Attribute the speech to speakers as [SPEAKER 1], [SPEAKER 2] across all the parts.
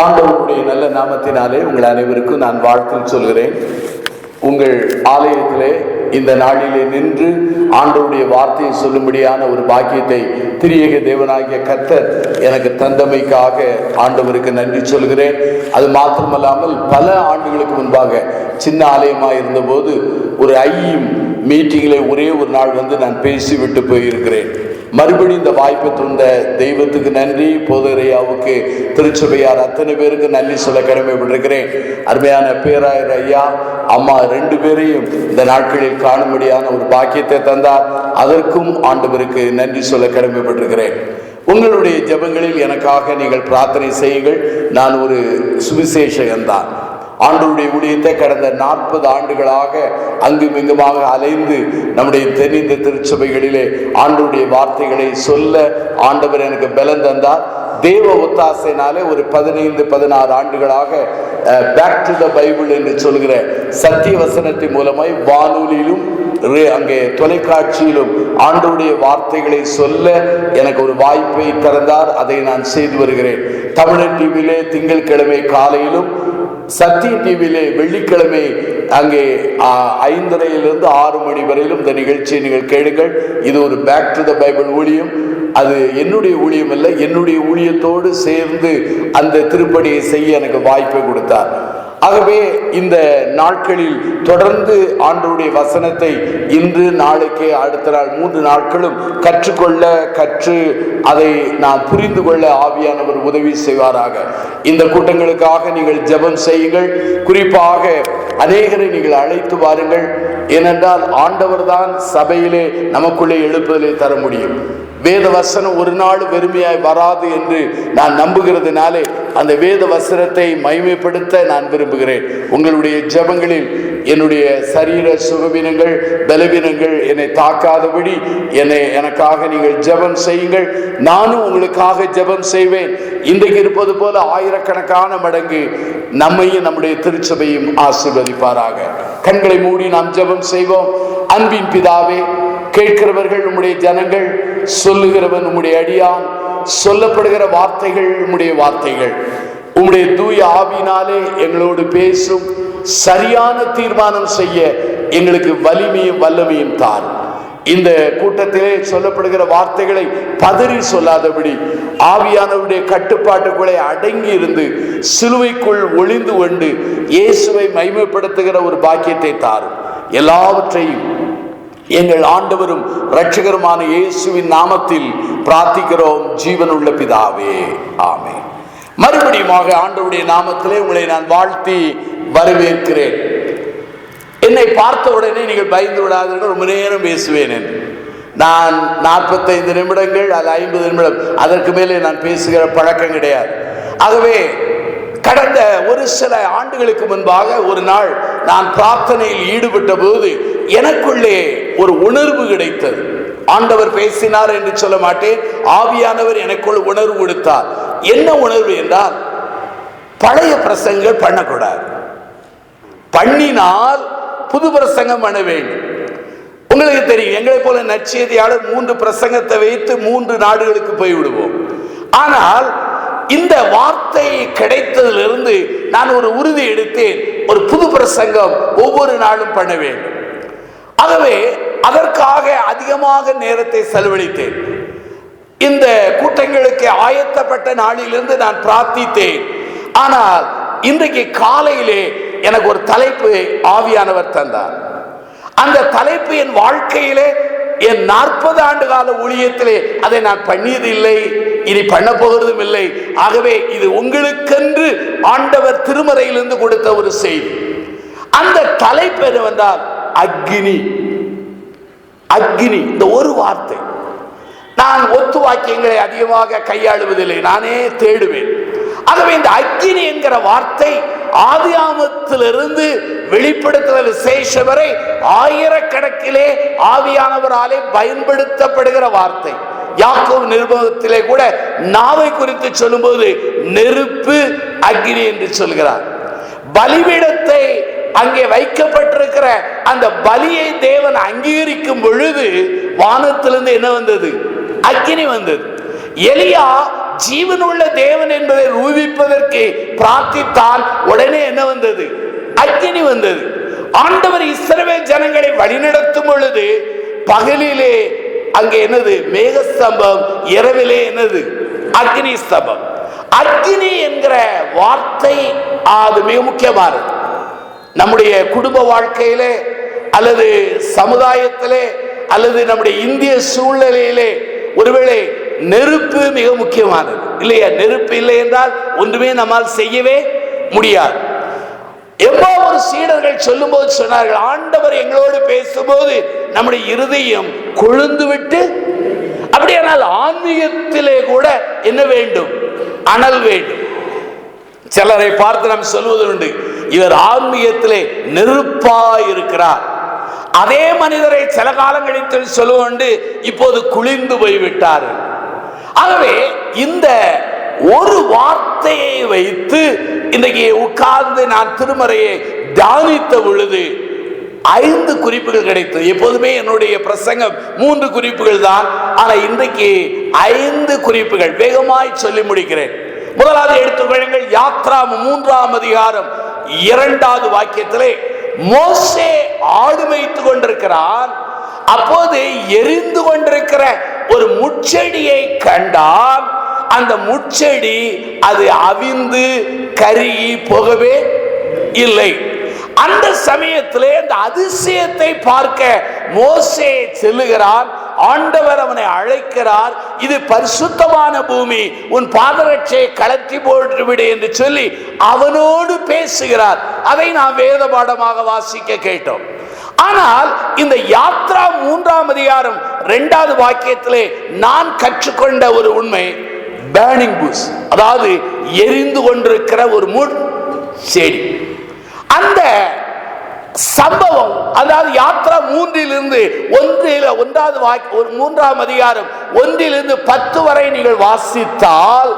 [SPEAKER 1] ஆண்டவருடைய நல்ல நாமத்தினாலே உங்கள் அனைவருக்கும் நான் வாழ்த்து சொல்கிறேன். உங்கள் ஆலயத்திலே இந்த நாளிலே நின்று ஆண்டவருடைய வார்த்தையை சொல்லும்படியான ஒரு பாக்கியத்தை திரியேக தேவனாகிய கர்த்தர் எனக்கு தந்தமைக்காக ஆண்டவருக்கு நன்றி சொல்கிறேன். அது மாத்திரமல்லாமல் பல ஆண்டுகளுக்கு முன்பாக சின்ன ஆலயமாக இருந்தபோது ஒரு மீட்டிங்கில் ஒரே ஒரு நாள் நான் பேசிவிட்டு போயிருக்கிறேன். மறுபடியும் இந்த வாய்ப்பை தந்த தெய்வத்துக்கு நன்றி, போதரையாவுக்கு, திருச்சபையார் அத்தனை பேருக்கு நன்றி சொல்ல கடமைப்பட்டிருக்கிறேன். அருமையான பேராயர் ஐயா அம்மா 2 பேரையும் இந்த நாட்களில் காணும்படியான ஒரு பாக்கியத்தை தந்தார். அதற்கும் ஆண்டவருக்கு நன்றி சொல்ல கடமைப்பட்டிருக்கிறேன். உங்களுடைய ஜெபங்களில் எனக்காக நீங்கள் பிரார்த்தனை செய்யுங்கள். நான் ஒரு சுவிசேஷகன்தான். ஆண்டவருடைய ஊழியத்தை கடந்த 40 ஆண்டுகளாக அங்குமிங்குமாக அலைந்து நம்முடைய தென்னிந்திய திருச்சபைகளிலே ஆண்டவருடைய வார்த்தைகளை சொல்ல ஆண்டவர் எனக்கு பலன் தந்தார். தேவ ஒத்தாசைனாலே ஒரு 15-16 ஆண்டுகளாக பேக் டு த பைபிள் என்று சொல்கிற சத்திய வசனத்தின் மூலமாய் வானொலியிலும் அங்கே தொலைக்காட்சியிலும் ஆண்டவருடைய வார்த்தைகளை சொல்ல எனக்கு ஒரு வாய்ப்பை திறந்தார். அதை நான் செய்து வருகிறேன். தமிழர் டிவியிலே திங்கட்கிழமை காலையிலும், சத்திய டிவியிலே வெள்ளிக்கிழமை அங்கே 5:30 to 6 மணி வரையிலும் இந்த நிகழ்ச்சியை நீங்கள் கேளுங்கள். இது ஒரு பேக் டு த பைபிள் ஊழியம். அது என்னுடைய ஊழியம் அல்ல, என்னுடைய ஊழியத்தோடு சேர்ந்து அந்த திருப்பணியை செய்ய எனக்கு வாய்ப்பை கொடுத்தார். ஆகவே இந்த நாட்களில் தொடர்ந்து ஆண்டவருடைய வசனத்தை இன்று நாளைக்கே அடுத்த நாள் 3 நாட்களும் கற்று அதை நாம் புரிந்து கொள்ள ஆவியானவர் உதவி செய்வாராக. இந்த கூட்டங்களுக்காக நீங்கள் ஜெபம் செய்யுங்கள். குறிப்பாக அநேகரை நீங்கள் அழைத்து வாருங்கள். ஏனென்றால் ஆண்டவர் தான் சபையிலே நமக்குள்ளே எழுப்புதலை தர முடியும். வேத வசனம் ஒரு நாள் வெறுமையாய் வராது என்று நான் நம்புகிறதுனாலே அந்த வேத வசனத்தை மகிமைப்படுத்த நான் விரும்புகிறேன். உங்களுடைய ஜெபங்களில் என்னுடைய சரீர சுகவீனங்கள், பலவீனங்கள் என்னை தாக்காதபடி எனக்காக நீங்கள் ஜெபம் செய்யுங்கள். நானும் உங்களுக்காக ஜெபம் செய்வேன். இன்றைக்கு இருப்பது போல ஆயிரக்கணக்கான மடங்கு நம்மையும் நம்முடைய திருச்சபையும் ஆசீர்வதிப்பாராக. கண்களை மூடி நாம் ஜெபம் செய்வோம். அன்பின் பிதாவே, கேட்கிறவர்கள் உம்முடைய ஜனங்கள், சொல்லுகிறவன் உம்முடைய அடியான், சொல்லப்படுகிற வார்த்தைகள் உம்முடைய வார்த்தைகள். உம்முடைய தூய ஆவியினாலே எங்களோடு பேசும். சரியான தீர்மானம் செய்ய எங்களுக்கு வலிமையும் வல்லமையும் தார். இந்த கூட்டத்திலே சொல்லப்படுகிற வார்த்தைகளை பதறி சொல்லாதபடி ஆவியானவருடைய கட்டுப்பாட்டுக்குள்ளே அடங்கி இருந்து சிலுவைக்குள் ஒளிந்து கொண்டு இயேசுவை மகிமைப்படுத்துகிற ஒரு பாக்கியத்தை தாரும். எல்லாவற்றையும் எங்கள் ஆண்டவரும் இரட்சகருமான இயேசுவின் நாமத்தில் பிரார்த்திக்கிறோம், ஜீவனுள்ள பிதாவே, ஆமென். மறுபடியும் ஆண்டவருடைய நாமத்திலே உங்களை நான் வாழ்த்தி வரவேற்கிறேன். என்னை பார்த்த உடனே நீங்கள் பயந்து விடாதீர்கள், ரொம்ப நேரம் பேசுவேன் என்று. நான் 45 நிமிடங்கள் அல்ல 50 நிமிடம், அதற்கு மேலே நான் பேசுகிற பழக்கம் கிடையாது. ஆகவே கடந்த ஒரு சில ஆண்டுகளுக்கு முன்பாக ஒரு நாள் நான் பிரார்த்தனையில் ஈடுபட்ட போது எனக்குள்ளே ஒரு உணர்வு கிடைத்தது. ஆண்டவர் பேசினார் என்று சொல்ல மாட்டேன், ஆவியானவர் எனக்குள் உணர்வு கொடுத்தார். என்ன உணர்வு என்றால், பழைய பிரசங்கங்கள் பண்ணக்கூடாது, பண்ணினால் புது பிரசங்கம் பண்ண வேண்டும். உங்களுக்கு தெரியும், எங்களை போல நற்செய்தியாளர் 3 பிரசங்கத்தை வைத்து 3 நாடுகளுக்கு போய்விடுவோம். ஆனால் இந்த வார்த்தை கிடைத்ததிலிருந்து நான் ஒரு உறுதி எடுத்தேன், ஒரு புது பிரசங்கம் ஒவ்வொரு நாளும் பண்ண வேண்டும். ஆகவே அதற்காக அதிகமாக நேரத்தை செலவழித்தேன். இந்த கூட்டங்களுக்கு ஆயத்தப்பட்ட நாளிலிருந்து நான் பிரார்த்தித்தேன். ஆனால் இன்றைக்கு காலையிலே எனக்கு ஒரு தலைப்பு ஆவியானவர் தந்தார். அந்த தலைப்பு என் வாழ்க்கையிலே, என் 40 ஆண்டு கால ஊழியத்திலே அதை நான் பண்ணியதில்லை, இனி பண்ண போகிறதும் இல்லை. ஆகவே இது உங்களுக்கென்று ஆண்டவர் திருமறையிலிருந்து கொடுத்த ஒரு செய்தி. அந்த தலைப்பு என்னவென்றால் அக்னி. அக்னி, இந்த ஒரு வார்த்தை. நான் ஒத்து வாக்கியங்களை அதிகமாக கையாளுவதில்லை, நானே தேடுவேன். ஆகவே இந்த அக்னி என்கிற வார்த்தை ஆதியாமத்திலிருந்து வெளிப்படுத்துகிற விசேஷம் வரை ஆயிரக்கணக்கிலே ஆவியானவராலே பயன்படுத்தப்படுகிற வார்த்தை. யாக்கோபு நிருபத்திலே கூட நாவை குறித்து சொல்லும்போது நெருப்பு, அக்னி என்று சொல்கிறார். பலிபீடத்தை அங்கே வைக்கப்பட்டிருக்கிற அந்த பலியை தேவன் அங்கீகரிக்கும் பொழுது வானத்திலிருந்து என்ன வந்தது? அக்கினி வந்தது. எலியா ஜீவனுள்ள தேவன் என்பதை ரூபிப்பதற்கு பிரார்த்தித்தால் உடனே என்ன வந்தது? அக்கினி வந்தது. ஆண்டவர் இஸ்ரவேல் ஜனங்களை வழிநடத்தும் பொழுது பகலிலே அங்கே என்னது? மேகஸ்தம்பம், இரவிலே என்னது? அக்னி ஸ்தம்பம். அக்னி என்கிற வார்த்தை அது மிக முக்கியமானது. நம்முடைய குடும்ப வாழ்க்கையிலே அல்லது சமுதாயத்திலே அல்லது நம்முடைய இந்திய சூழ்நிலையிலே ஒருவேளை நெருப்பு மிக முக்கியமானது இல்லையா? நெருப்பு இல்லை என்றால் ஒன்றுமே நம்மால் செய்யவே முடியாது. எவ்வளோ ஒரு சீடர்கள் சொல்லும் போது சொன்னார்கள், ஆண்டவர் எங்களோடு பேசும்போது நம்முடைய இருதயம் கொழுந்து விட்டு. அப்படியானால் ஆன்மீகத்திலே கூட என்ன வேண்டும்? அனல் வேண்டும். சிலரை பார்த்து நாம் சொல்வது உண்டு, இவர் ஆன்மீகத்திலே நெருப்பாய் இருக்கிறார். அதே மனிதரை சில காலம் கழித்து சொல்லுவோண்டு இப்போது குளிர்ந்து போய்விட்டார். ஆகவே இந்த ஒரு வார்த்தையை வைத்து இன்றைக்கு உட்கார்ந்து நான் திருமறையை தியானித்த பொழுது 5 குறிப்புகள் கிடைத்தது. எப்போதுமே என்னுடைய பிரசங்கம் 3 குறிப்புகள் தான், ஆனால் இன்றைக்கு 5 குறிப்புகள் வேகமாய் சொல்லி முடிக்கிறேன். முதலாவது எடுத்துக்கொள்ளுங்கள். யாத்ரா 3ஆம் அதிகாரம் 2வது வாக்கியத்திலே மோசே ஆடு மேய்த்துக் கொண்டிருக்கிறான். அப்போது எரிந்து கொண்டிருக்கிற ஒரு முட்செடியை கண்டான். அந்த முட்செடி அது அவிந்து கருகி போகவே இல்லை. அந்த சமயத்திலே அந்த அதிசயத்தை பார்க்க மோசே செல்லுகிறான். ஆண்டவர் அவனை அழைக்கிறார். இது பரிசுத்தமான பூமி, உன் பாதரட்சையை கலத்தி போட்டுவிடு என்று சொல்லி அவனோடு பேசுகிறார். அதை நாம் வேத பாடமாக வாசிக்க கேட்டோம். ஆனால் இந்த யாத்ரா 3ஆம் அதிகாரம் 2வது வாக்கியத்திலே நான் கற்றுக்கொண்ட ஒரு உண்மை, பேர்னிங் புஷ், அதாவது எரிந்து கொண்டிருக்கிற ஒரு முட்செடி. அந்த சம்பவம், அதாவது யாத்ரா 3லிருந்து 3ஆம் அதிகாரம் 1லிருந்து 10 வரை நீங்கள் வாசித்தால்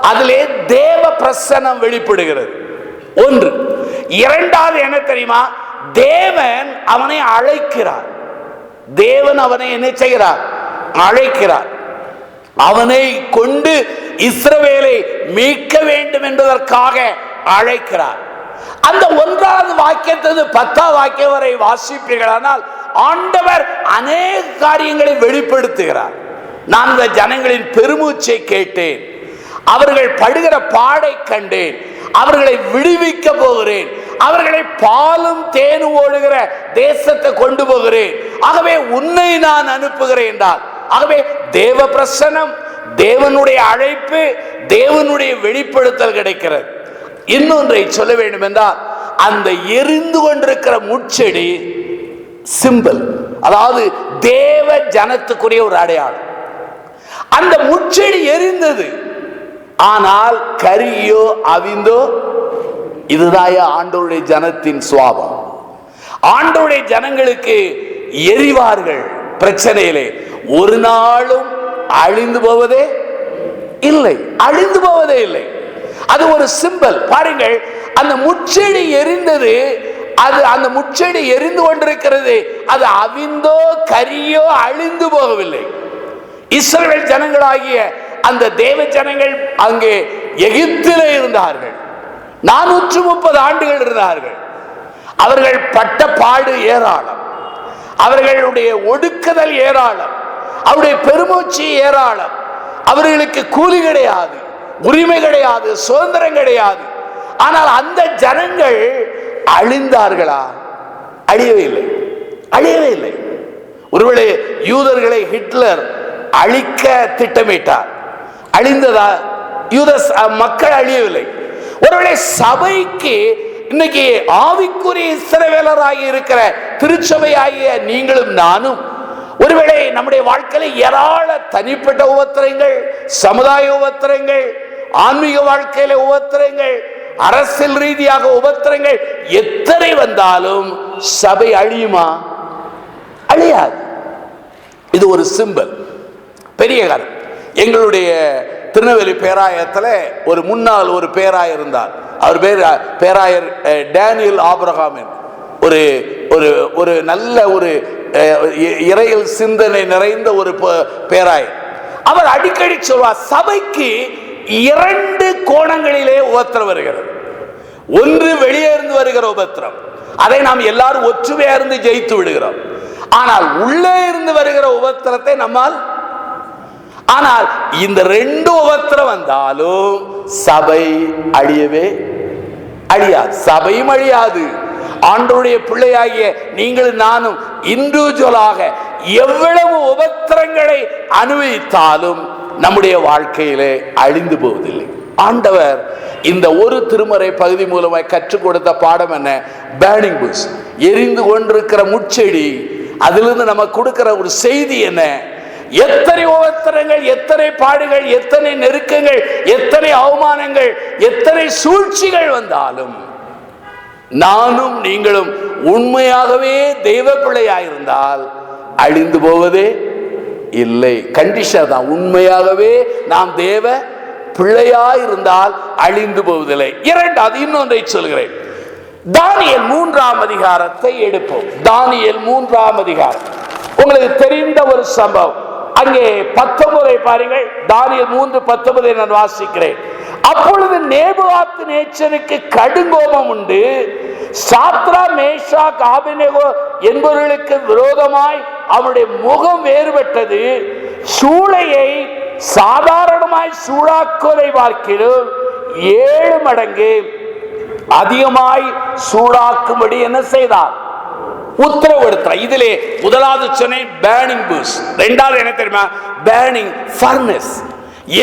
[SPEAKER 1] அதிலே தேவ பிரசன்னம் வெளிப்படுகிறது. 1. 2வது என்ன தெரியுமா? தேவன் அவனை அழைக்கிறார். தேவன் அவனை என்ன செய்கிறார்? அழைக்கிறார். அவனை கொண்டு இஸ்ரவேலை மீட்க வேண்டும் என்பதற்காக அழைக்கிறார். அந்த 1வது வாக்கியத்திலிருந்து 10ஆம் வாக்கியம் வரை வாசிப்பீர்களானால் ஆண்டவர் அநேக காரியங்களை வெளிப்படுத்துகிறார். நான் இந்த ஜனங்களின் பெருமூச்சை கேட்டேன், அவர்கள் படுகிற பாடை கண்டேன், அவர்களை விடுவிக்க போகிறேன், அவர்களை பாலும் தேனும் ஓடுகிற தேசத்தை கொண்டு போகிறேன், ஆகவே உன்னை நான் அனுப்புகிறேன் என்றார். ஆகவே தேவ பிரசன்னம், தேவனுடைய அழைப்பு, தேவனுடைய வெளிப்படுத்தல் கிடைக்கிறது. இன்னொன்றை சொல்ல வேண்டும் என்றால், அந்த எரிந்து கொண்டிருக்கிற முட்செடி சிம்பல், அதாவது தேவ ஜனத்துக்குரிய ஒரு அடையாளம். அந்த முட்செடி எரிந்தது, ஆனால் கரியோ அவிந்தோ. இதுதான் ஆண்டவருடைய ஜனத்தின் சுவாபம். ஆண்டவருடைய ஜனங்களுக்கு எரிவார்கள் பிரச்சனையிலே, ஒரு நாளும் அழிந்து போவதே இல்லை, அழிந்து போவதே இல்லை. அது ஒரு சிம்பல். பாருங்கள், அந்த முட்செடி எரிந்தது, அது அந்த முட்செடி எரிந்து கொண்டிருக்கிறது, அது அவிந்தோ கரியோ அழிந்து போகவில்லை. இஸ்ரவேல் ஜனங்களாகிய அந்த தேவ ஜனங்கள் அங்கே எகிப்திலே இருந்தார்கள். 430 ஆண்டுகள் இருந்தார்கள். அவர்கள் பட்ட பாடு ஏராளம், அவர்களுடைய ஒடுக்குதல் ஏராளம், அவருடைய பெருமூச்சு ஏராளம். அவர்களுக்கு கூலி கிடையாது, உரிமை கிடையாது, சுதந்திரம் கிடையாது. ஆனால் அந்த ஜனங்கள் அழிந்தார்களா? அழியவே இல்லை, அழியவே இல்லை. ஒருவேளை யூதர்களை ஹிட்லர் அழிக்க திட்டமிட்டார், அழிந்ததா? யூத மக்கள் அழியவில்லை. ஒருவேளை சபைக்கு இன்னைக்கு ஆவிக்குரிய இஸ்ரவேலராகி இருக்கிற திருச்சபையாகிய நீங்களும் நானும் ஒருவேளை நம்முடைய வாழ்க்கையில ஏராள தனிப்பட்ட உபத்திரங்கள், சமுதாய உபத்திரங்கள், ஆன்மீக வாழ்க்கையில உபத்திரங்கள், அரசியல் ரீதியாக உபத்திரங்கள் எத்தனை வந்தாலும் சபை அழியுமா? அழியாது. இது ஒரு சிம்பல், பெரிய காரணம். எங்களுடைய திருநெல்வேலி பேராயத்தில் ஒரு முன்னாள் ஒரு பேராயர் இருந்தார். அவர் பேராயர் டேனியல் ஆபிரகாம். ஒரு ஒரு ஒரு நல்ல ஒரு இறையில் சிந்தனை நிறைந்த ஒரு பேராயர். அவர் அடிக்கடி சொல்வார், சபைக்கு இரண்டு கோணங்களிலே உபத்திரம் வருகிறது. ஒன்று வெளியே இருந்து வருகிற உபத்திரம், அதை நாம் எல்லாரும் ஒற்றுமையா இருந்து ஜெயித்து விடுகிறோம். ஆனால் உள்ளே இருந்து வருகிற உபத்திரத்தை நம்மால், ஆனால் இந்த ரெண்டு உபத்திரம் வந்தாலும் சபை அழியவே அழியாது. சபையும் அழியாது. ஆண்டவருடைய பிள்ளையாகிய நீங்களும் நானும் இண்டிவிஜுவலாக எவ்வளவு உபத்திரங்களை அனுபவித்தாலும் நம்முடைய வாழ்க்கையிலே அழிந்து போவதில்லை. ஆண்டவர் இந்த ஒரு திருமறை பகுதி மூலமாய் கற்றுக் கொடுத்த பாடம் என்ன? பேர்னிங் புஷ், எரிந்து கொண்டிருக்கிற முட்செடி. அதிலிருந்து நமக்கு கொடுக்கிற ஒரு செய்தி என்ன? எத்தனை உபத்திரங்கள், எத்தனை பாடுகள், எத்தனை நெருக்கங்கள், எத்தனை அவமானங்கள், எத்தனை சூழ்ச்சிகள் வந்தாலும் நானும் நீங்களும் உண்மையாகவே தெய்வ பிள்ளையாயிருந்தால் அழிந்து போவதே இல்லை. கண்டிஷன் தான், உண்மையாகவே நாம் தேவ பிள்ளையாயிருந்தால் அழிந்து போவதில்லை. இரண்டாவது இன்னொன்றை சொல்கிறேன். தானியேல் 3ஆம் அதிகாரத்தை எடுப்போம். தானியேல் 3ஆம் அதிகாரம் உங்களுக்கு தெரிந்த ஒரு சம்பவம். அங்கே 19 பாருங்கள். தானியேல் 3:19 நான் வாசிக்கிறேன். அப்பொழுது நேபுகாத்நேச்சருக்கு கடுங்கோபம் உண்டு. சாத்ரா, மேஷாக், ஆபேத்நேகோ என்பவர்களுக்கு விரோதமாய் அவருடைய முகம் வேறுபட்டது. சூளையை சாதாரணமாய் சூடாக்குவதை பார்க்கிலும் 7 மடங்கு அதிகமாய் சூடாக்கும்படி என்ன செய்தார்? உத்தரவு எடுத்தார். இதிலே முதலாவது சொன்ன பேர்னிங் புஷ், இரண்டாவது என்ன தெரியுமா? பேர்னிங் ஃபர்னஸ்,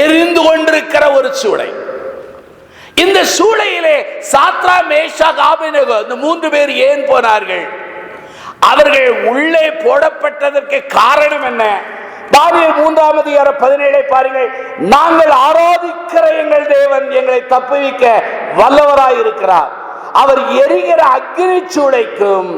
[SPEAKER 1] எரிந்து கொண்டிருக்கிற ஒரு சூளை. இந்த சூளையிலே சாத்ரா, மேஷாக், ஆபேத்நேகோ இந்த 3 பேர் ஏன் போனார்கள்? அவர்கள் உள்ளே போடப்பட்டதற்கு காரணம் என்ன? தானியேல் 3ஆம் அதிகாரம் 17 பாருங்கள். நாங்கள் ஆராதிக்கிற எங்கள் தேவன் எங்களை தப்புவிக்க வல்லவராய் இருக்கிறார். அவர் எரிகிற அக்கினி சூளைக்கும்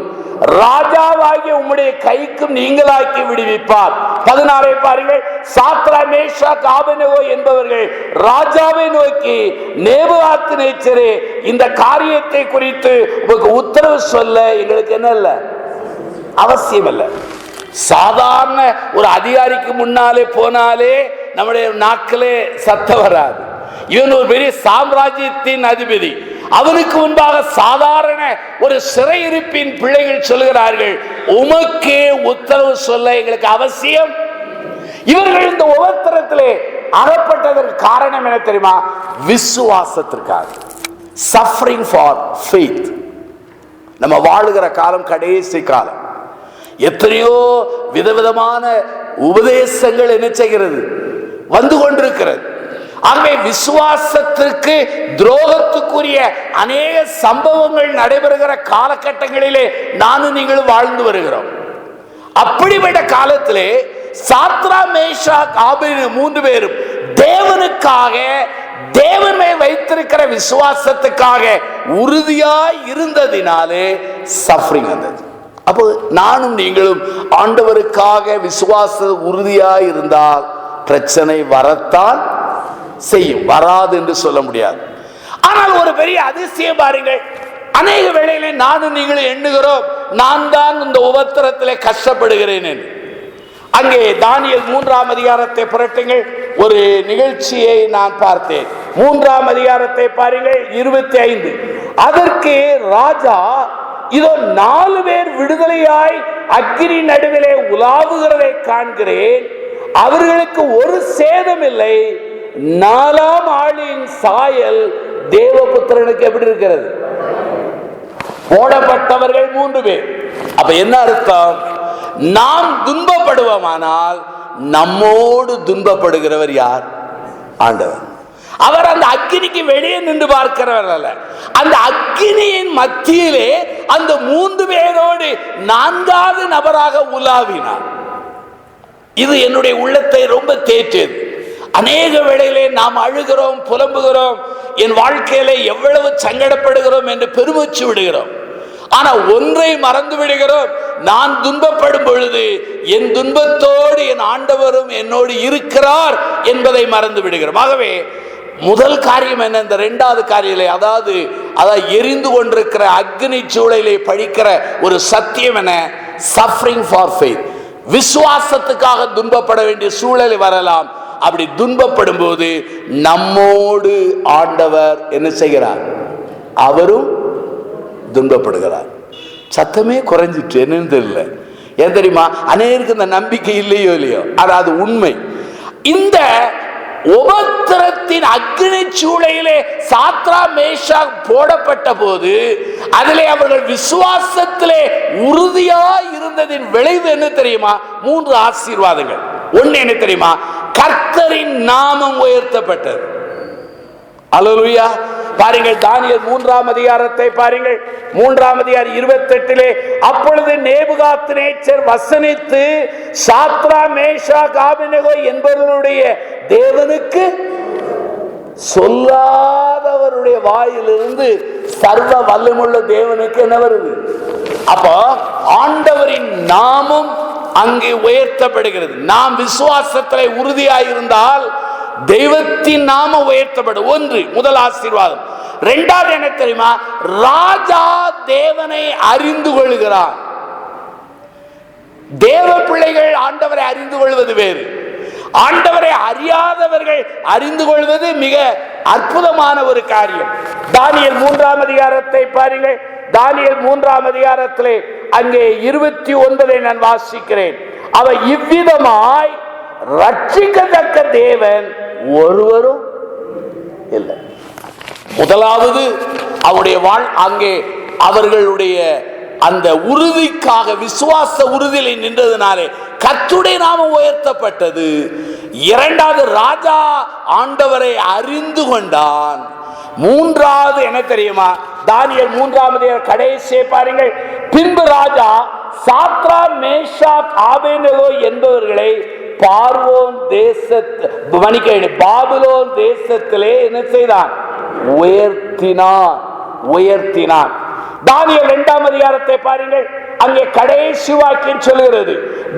[SPEAKER 1] ராஜாவாகிய உம்முடைய கைக்கும் நீங்களாக்கி விடுவிப்பார். 16 பாருங்கள். சாத்ரா, மேஷாக், ஆபேத்நேகோ என்பவர்கள் ராஜாவை நோக்கி, நேபுகாத்நேச்சரே, இந்த காரியத்தை குறித்து உங்களுக்கு உத்தரவு சொல்ல எங்களுக்கு என்ன இல்லை, அவசியம் இல்லை. சாதாரண ஒரு அதிகாரிக்கு முன்னாலே போனாலே நம்முடைய நாக்கிலே சத்தம் வராது. இவன் ஒரு பெரிய சாம்ராஜ்யத்தின் அதிபதி. அவனுக்கு முன்பாக சாதாரண ஒரு சிறையிருப்பின் பிள்ளைகள் சொல்கிறார்கள், உமக்கே உத்தரவு சொல்ல எங்களுக்கு அவசியம். இவர்கள் இந்த உபத்திரத்திலே அகப்பட்டதற்கு காரணம் என்ன தெரியுமா? விசுவாசத்திற்காக. Suffering for faith. நம்ம வாழுகிற காலம் கடைசி காலம். எத்தனையோ விதவிதமான உபதேசங்கள் என்ன செய்கிறது? வந்து கொண்டிருக்கிறது. ஆகவே விசுவாசத்திற்கு துரோகத்துக்குரிய அநேக சம்பவங்கள் நடைபெறுகிற காலகட்டங்களிலே நானும் நீங்களும் வாழ்ந்து வருகிறோம். அப்படிப்பட்ட காலத்திலே சாத்ரா, மேஷாக், ஆபேத்நேகோ 3 பேரும் தேவனுக்காக, தேவன் மேல் வைத்திருக்கிற விசுவாசத்துக்காக உறுதியாய் இருந்ததினாலே சஃபரிங் வந்தது. அப்போ நானும் நீங்களும் ஆண்டவருக்காக விசுவாச உறுதியாய் இருந்தால் பிரச்சனை வரத்தான் செய்யும், வராது என்று சொல்ல முடியாது. ஆனால் ஒரு பெரிய அதிசயம் பாருங்கள். அநேக வேளையிலே நானும் நீங்களும் எண்ணுகிறோம், நான் தான் இந்த உபத்திரத்திலே கஷ்டப்படுகிறேன் என்று. அங்கே தானியேல் 3ஆம் அதிகாரத்தை புரட்டுங்கள். ஒரு நிகழ்ச்சியை நான் பார்த்தேன். 3ஆம் அதிகாரத்தை பாருங்கள், 25. அதற்கு ராஜா, இதோ 4 பேர் விடுதலையாய் அக்கினி நடுவிலே உலாவுகிறதை காண்கிறேன். அவர்களுக்கு ஒரு சேதம் இல்லை. 4ஆம் ஆளின் சாயல் தேவபுத்திரனுக்கு எப்படி இருக்கிறது? போடப்பட்டவர்கள் 3 பேர். அப்ப என்ன அர்த்தம்? நாம் துன்பப்படுவோமானால் நம்மோடு துன்பப்படுகிறவர் யார்? ஆண்டவர். அவர் அந்த அக்கினிக்கு வெளியே நின்று பார்க்கிறவர் அல்ல. அந்த அக்கினியின் மத்தியிலே அந்த 3 பேரோடு 4வது நபராக உலாவினார். இது என்னுடைய உள்ளத்தை ரொம்ப தேற்றியது. அநேக வேளையிலே நாம் அழுகிறோம், புலம்புகிறோம், என் வாழ்க்கையில எவ்வளவு சங்கடப்படுகிறோம் என்று பெருமூச்சு விடுகிறோம். ஆனா ஒன்றை மறந்து விடுகிறோம், நான் துன்பப்படும் பொழுது என் துன்பத்தோடு என் ஆண்டவரும் என்னோடு இருக்கிறார் என்பதை மறந்து விடுகிறோம். ஆகவே முதல் காரியம் என்ன? இந்த 2வது காரியம், அதாவது எரிந்து கொண்டிருக்கிற அக்னி சூளையிலே படிக்கிற ஒரு சத்தியம் என்ன? Suffering for faith. விசுவாசத்துக்காக துன்பப்பட வேண்டிய சூழல் வரலாம். அப்படி துன்பப்படும் போது நம்மோடு ஆண்டவர் என்ன செய்கிறார்? அவரும் துன்பப்படுகிறார். சத்தமே குறைஞ்சிட்டு என்னன்னு தெரியல. ஏன் தெரியுமா? அநேருக்கு இந்த நம்பிக்கை இல்லையோ இல்லையோ, அது உண்மை. இந்த உபத்திரத்தின் அக்னி சூளையிலே சாத்ரா மேஷாக் போடப்பட்ட போது அதிலே அவர்கள் விசுவாசத்திலே உறுதியாய் இருந்ததின் விளைவு என்ன தெரியுமா? 3 ஆசீர்வாதங்கள். ஒன்னு என்ன தெரியுமா? கர்த்தரின் நாமம் உயர்த்தப்பட்டது. அல்லேலூயா. பாருங்கள், தானியேல் 3ஆம் அதிகாரத்தை பாருங்கள். 3ஆம் அதிகாரம் 28 அப்பொழுது நேபுகாத்நேச்சர் வசனித்து சாத்ரா மேஷாக் ஆபேத்நேகோ என்பவர்களுடைய தேவனுக்கு சொல்லாதவருடைய வாயிலிருந்து சர்வ வல்லமுள்ள தேவனுக்கு என்ன வருது? அப்போ ஆண்டவரின் நாமம் அங்கே உயர்த்தப்படுகிறது. நாம் விசுவாசத்தில் உறுதியாயிருந்தால் தெய்வத்தின் நாம உயர்த்தப்படும். முதல் ஆசீர்வாதம். 2வது என்ன தெரியுமா? ராஜா தேவனை அறிந்து கொள்கிறார். தேவ பிள்ளைகள் ஆண்டவரை அறிந்து கொள்வது வேறு, ஆண்டவரை அறியாதவர்கள் அறிந்து கொள்வது மிக அற்புதமான ஒரு காரியம். தானியேல் 3ஆம் அதிகாரத்தை பாருங்கள். தானியேல் 3ஆம் அதிகாரத்திலே அங்கே 29 நான் வாசிக்கிறேன். அவர் இவ்விதமாய் ரட்சிக்கத்தக்க தேவன் ஒருவரும் இல்லை. முதலாவது அவருடைய அங்கே அவர்களுடைய அந்த உறுதிக்காக விசுவாச உறுதியிலே நின்றதினாலே கர்த்தருடைய நாமம் உயர்த்தப்பட்டது. 2வது ராஜா ஆண்டவரை அறிந்து கொண்டான். 3வது என்ன தெரியுமா? தானியேல் 3ஆம் அதிகாரம் கடைசியை பாருங்கள். பின்பு ராஜா சாத்ரா மேஷாக் ஆபேத்நேகோ என்பவர்களை பார்வோன் பாபிலோன் தேசத்திலே என்ன செய்தான்? உயர்த்தினான். தானியேல் 2ஆம் அதிகாரத்தை பாருங்கள். அங்கே கடைசி வாக்கியம் சொல்கிறது,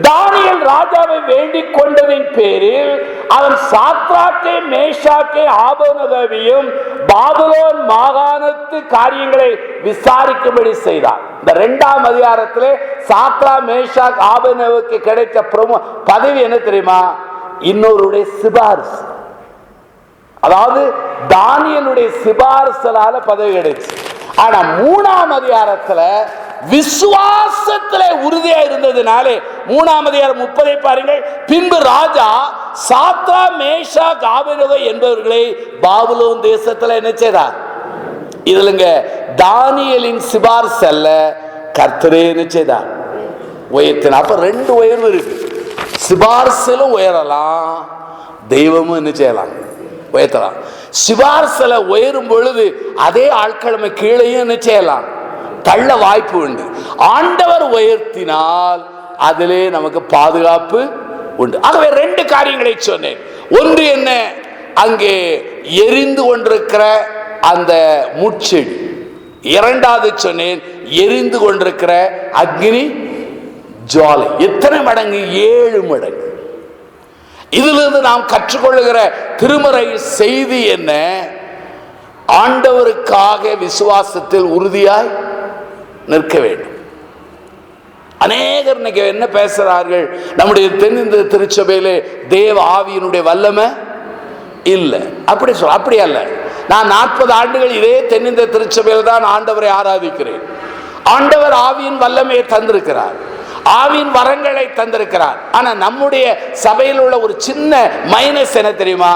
[SPEAKER 1] தானியேல் ராஜாவை வேண்டிக் கொண்டதின் பேரில் அவன் சாத்ராக்கே மேஷாக்கே ஆபேத்நேகோவையும் பாபிலோன் மாகாணத்து காரியங்களை விசாரிக்கும்படி செய்தான். இந்த 2ஆம் அதிகாரத்திலே சாத்ரா மேஷாக் ஆபேத்நேகோவுக்கு கிடைத்த பதவி என்ன தெரியுமா? இன்னொருடைய சிபாரிசு. அதாவது தானியேலுடைய சிபாரிசால பதவி கிடைச்சு. ஆனா 3ஆம் அதிகாரத்துல விசுவாசத்திலே உறுதியா இருந்ததுனாலே 3ஆம் அதிகாரம் 30 பாருங்கள். பின்பு ராஜா சாத்ரா மேஷாக் ஆபேத்நேகோ என்பவர்களை பாபிலோன் தேசத்துல என்ன செய்தார்? இதுலங்க தானியேலின் சிபாரிசு அல்ல, கர்த்தரே என்ன செய்தார்? உயர்த்தினார். அப்ப 2 உயர்வு இருக்கு. சிபாரிசிலும் உயரலாம், தெய்வமும் என்ன செய்யலாம்? உயர்த்தலாம். சிபாரிசில உயரும் பொழுது அதே ஆட்கிழமை கீழையும் என்ன செய்யலாம்? தள்ள வாய்ப்பு உண்டு. ஆண்டவர் உயர்த்தினால் அதிலே நமக்கு பாதுகாப்பு உண்டு. ஆகவே 2 காரியங்களை சொன்னேன். ஒன்று என்ன? அங்கே எரிந்து கொண்டிருக்கிற அந்த முட்செடி. 2வது சொன்னேன், எரிந்து கொண்டிருக்கிற அக்னி ஜுவாலை. எத்தனை மடங்கு? 7 மடங்கு. இதிலிருந்து நாம் கற்றுக்கொள்ளுகிற திருமறை செய்தி என்ன? ஆண்டவருக்காக விசுவாசத்தில் உறுதியாய் நிற்க வேண்டும். அநேகர் இன்னைக்கு என்ன பேசுறார்கள்? நம்முடைய தென்னிந்திய திருச்சபையிலே தேவ ஆவியினுடைய வல்லமை இல்லை. அப்படி அல்ல. நான் 40 ஆண்டுகள் இதே தென்னிந்திய திருச்சபையில் தான் ஆண்டவரை ஆராதிக்கிறேன். ஆண்டவர் ஆவியின் வல்லமையை தந்திருக்கிறார், ஆவியின் வரங்களை தந்திருக்கிறார். ஆனா நம்முடைய சபையில் உள்ள ஒரு சின்ன மைனஸ் என்ன தெரியுமா?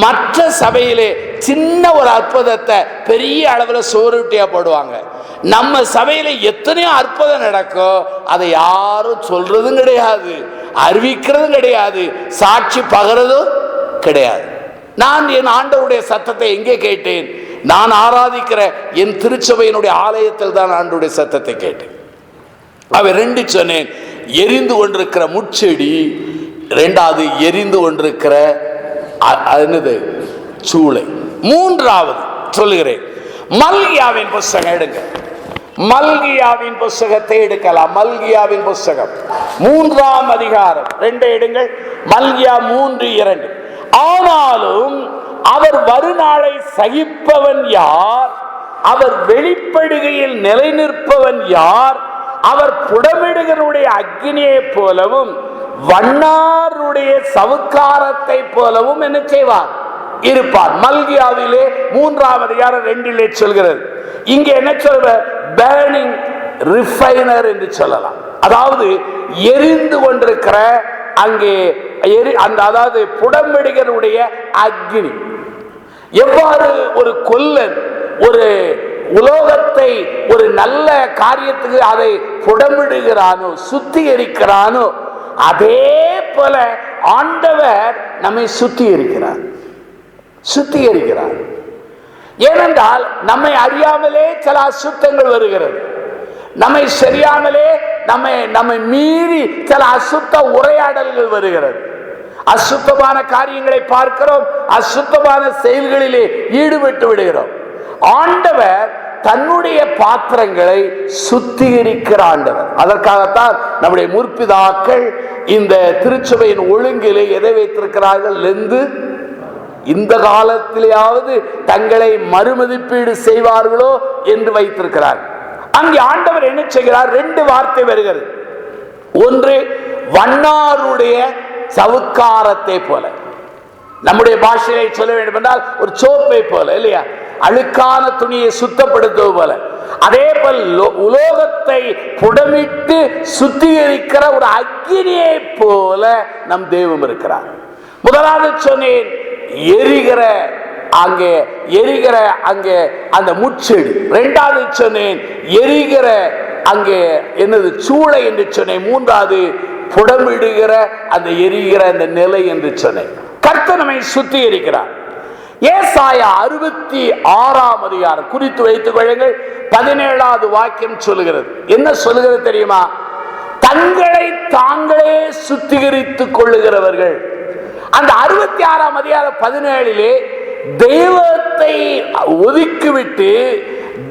[SPEAKER 1] மற்ற சபையிலே சின்ன ஒரு அற்புதத்தை பெரிய அளவில் சோறுட்டியா போடுவாங்க. நம்ம சபையில எத்தனையோ அற்புதம் நடக்கும், அதை யாரும் சொல்றதும் கிடையாது, அறிவிக்கிறதும் கிடையாது, சாட்சி பகறதும் கிடையாது. நான் என் ஆண்டவருடைய சத்தத்தை எங்கே கேட்டேன்? நான் ஆராதிக்கிற என் திருச்சபையினுடைய ஆலயத்தில் தான் ஆண்டவருடைய சத்தத்தை கேட்டேன். அவை 2 சொன்னேன். எரிந்து கொண்டிருக்கிற முட்செடி, 2வது எரிந்து கொண்டிருக்கிற சூளை. 3வது சொல்லுகிறேன், மல்கியாவின் புஸ்தகம் எடுங்க. மல்கியாவின் புஸ்தகத்தை எடுக்கலாம். மல்கியாவின் புஸ்தகம் 3ஆம் அதிகாரம் 2 எடுங்கள். மல்கியா 3:2. ஆனாலும் அவர் வருநாளை சகிப்பவன் யார்? அவர் வெளிப்படுகையில் நிலை நிற்பவன் யார்? அவர் புடமிடுகளுடைய அக்னியை போலவும் வண்ணாருடைய சவுக்காரத்தை போலவும் என்ன செய்வார்? இருப்பார். மல்கியாவிலே 3ஆம் அதிகாரம் 2 சொல்கிறது. இங்கே என்ன சொல்ற? பேர்னிங் ரிஃபைனர் என்று சொல்லலாம். அதாவது எரிந்து கொண்டிருக்கிற அங்கே அதாவது புடம்பிடிகருடைய அக்னி. எவ்வாறு ஒரு கொல்லன் ஒரு உலோகத்தை ஒரு நல்ல காரியத்துக்கு அதை புடமிடுகிறானோ, சுத்திகரிக்கிறானோ, அதே போல ஆண்டவர் நம்மை சுத்திகரிக்கிறார். ஏனென்றால் நம்மை அறியாமலே சில அசுத்தங்கள் வருகிறது. நம்மை சரியாமலே நம்மை மீறி சில அசுத்த உரையாடல்கள் வருகிறது. அசுத்தமான காரியங்களை பார்க்கிறோம், அசுத்தமான செயல்களிலே ஈடுபட்டு விடுகிறோம். ஆண்டவர் தன்னுடைய பாத்திரங்களை சுத்திகரிக்கிற ஆண்டவர். அதற்காகத்தான் நம்முடைய முற்பிதாக்கள் இந்த திருச்சபையின் ஒழுங்கிலே எதை வைத்திருக்கிறார்கள்? இந்த காலத்திலேயாவது தங்களை மறுமதிப்பீடு செய்வார்களோ என்று வைத்திருக்கிறார். அங்கே ஆண்டவர் என்ன செய்கிறார்? 2 வார்த்தை வருகிறது. ஒன்று, வண்ணாருடைய சவுக்காரத்தை போல. நம்முடைய பாஷையை சொல்ல வேண்டும் என்றால் ஒரு சோப்பை போல, இல்லையா? அழுக்கான துணியை சுத்தப்படுத்துவது போல. அதே போல் உலோகத்தை புடமிட்டு சுத்திகரிக்கிற ஒரு அக்கினியை போல நம் தெய்வம் இருக்கிறார். முதலாவது சொன்னேன், எரிகிற அங்கே அந்த முச்செடி. 2வது சொன்னேன், எரிகிற அங்கே என்னது சூளை என்று சொன்னேன். 3வது புடமிடுகிற அந்த எரிகிற அந்த நிலை என்று சொன்னேன். கர்த்தர் நம்மை சுத்திகரிக்கிறார். ஏசாயா 66ஆம் அதிகாரம் குறித்து வைத்துக் கொள்ளுங்கள். 17வது வாக்கியம் சொல்லுகிறது. என்ன சொல்லுகிறது தெரியுமா? தங்களை தாங்களே சுத்திகரித்துக் கொள்ளுகிறவர்கள். அந்த 66ஆம் அதிகாரம் 17 தெய்வத்தை ஒதுக்கிவிட்டு,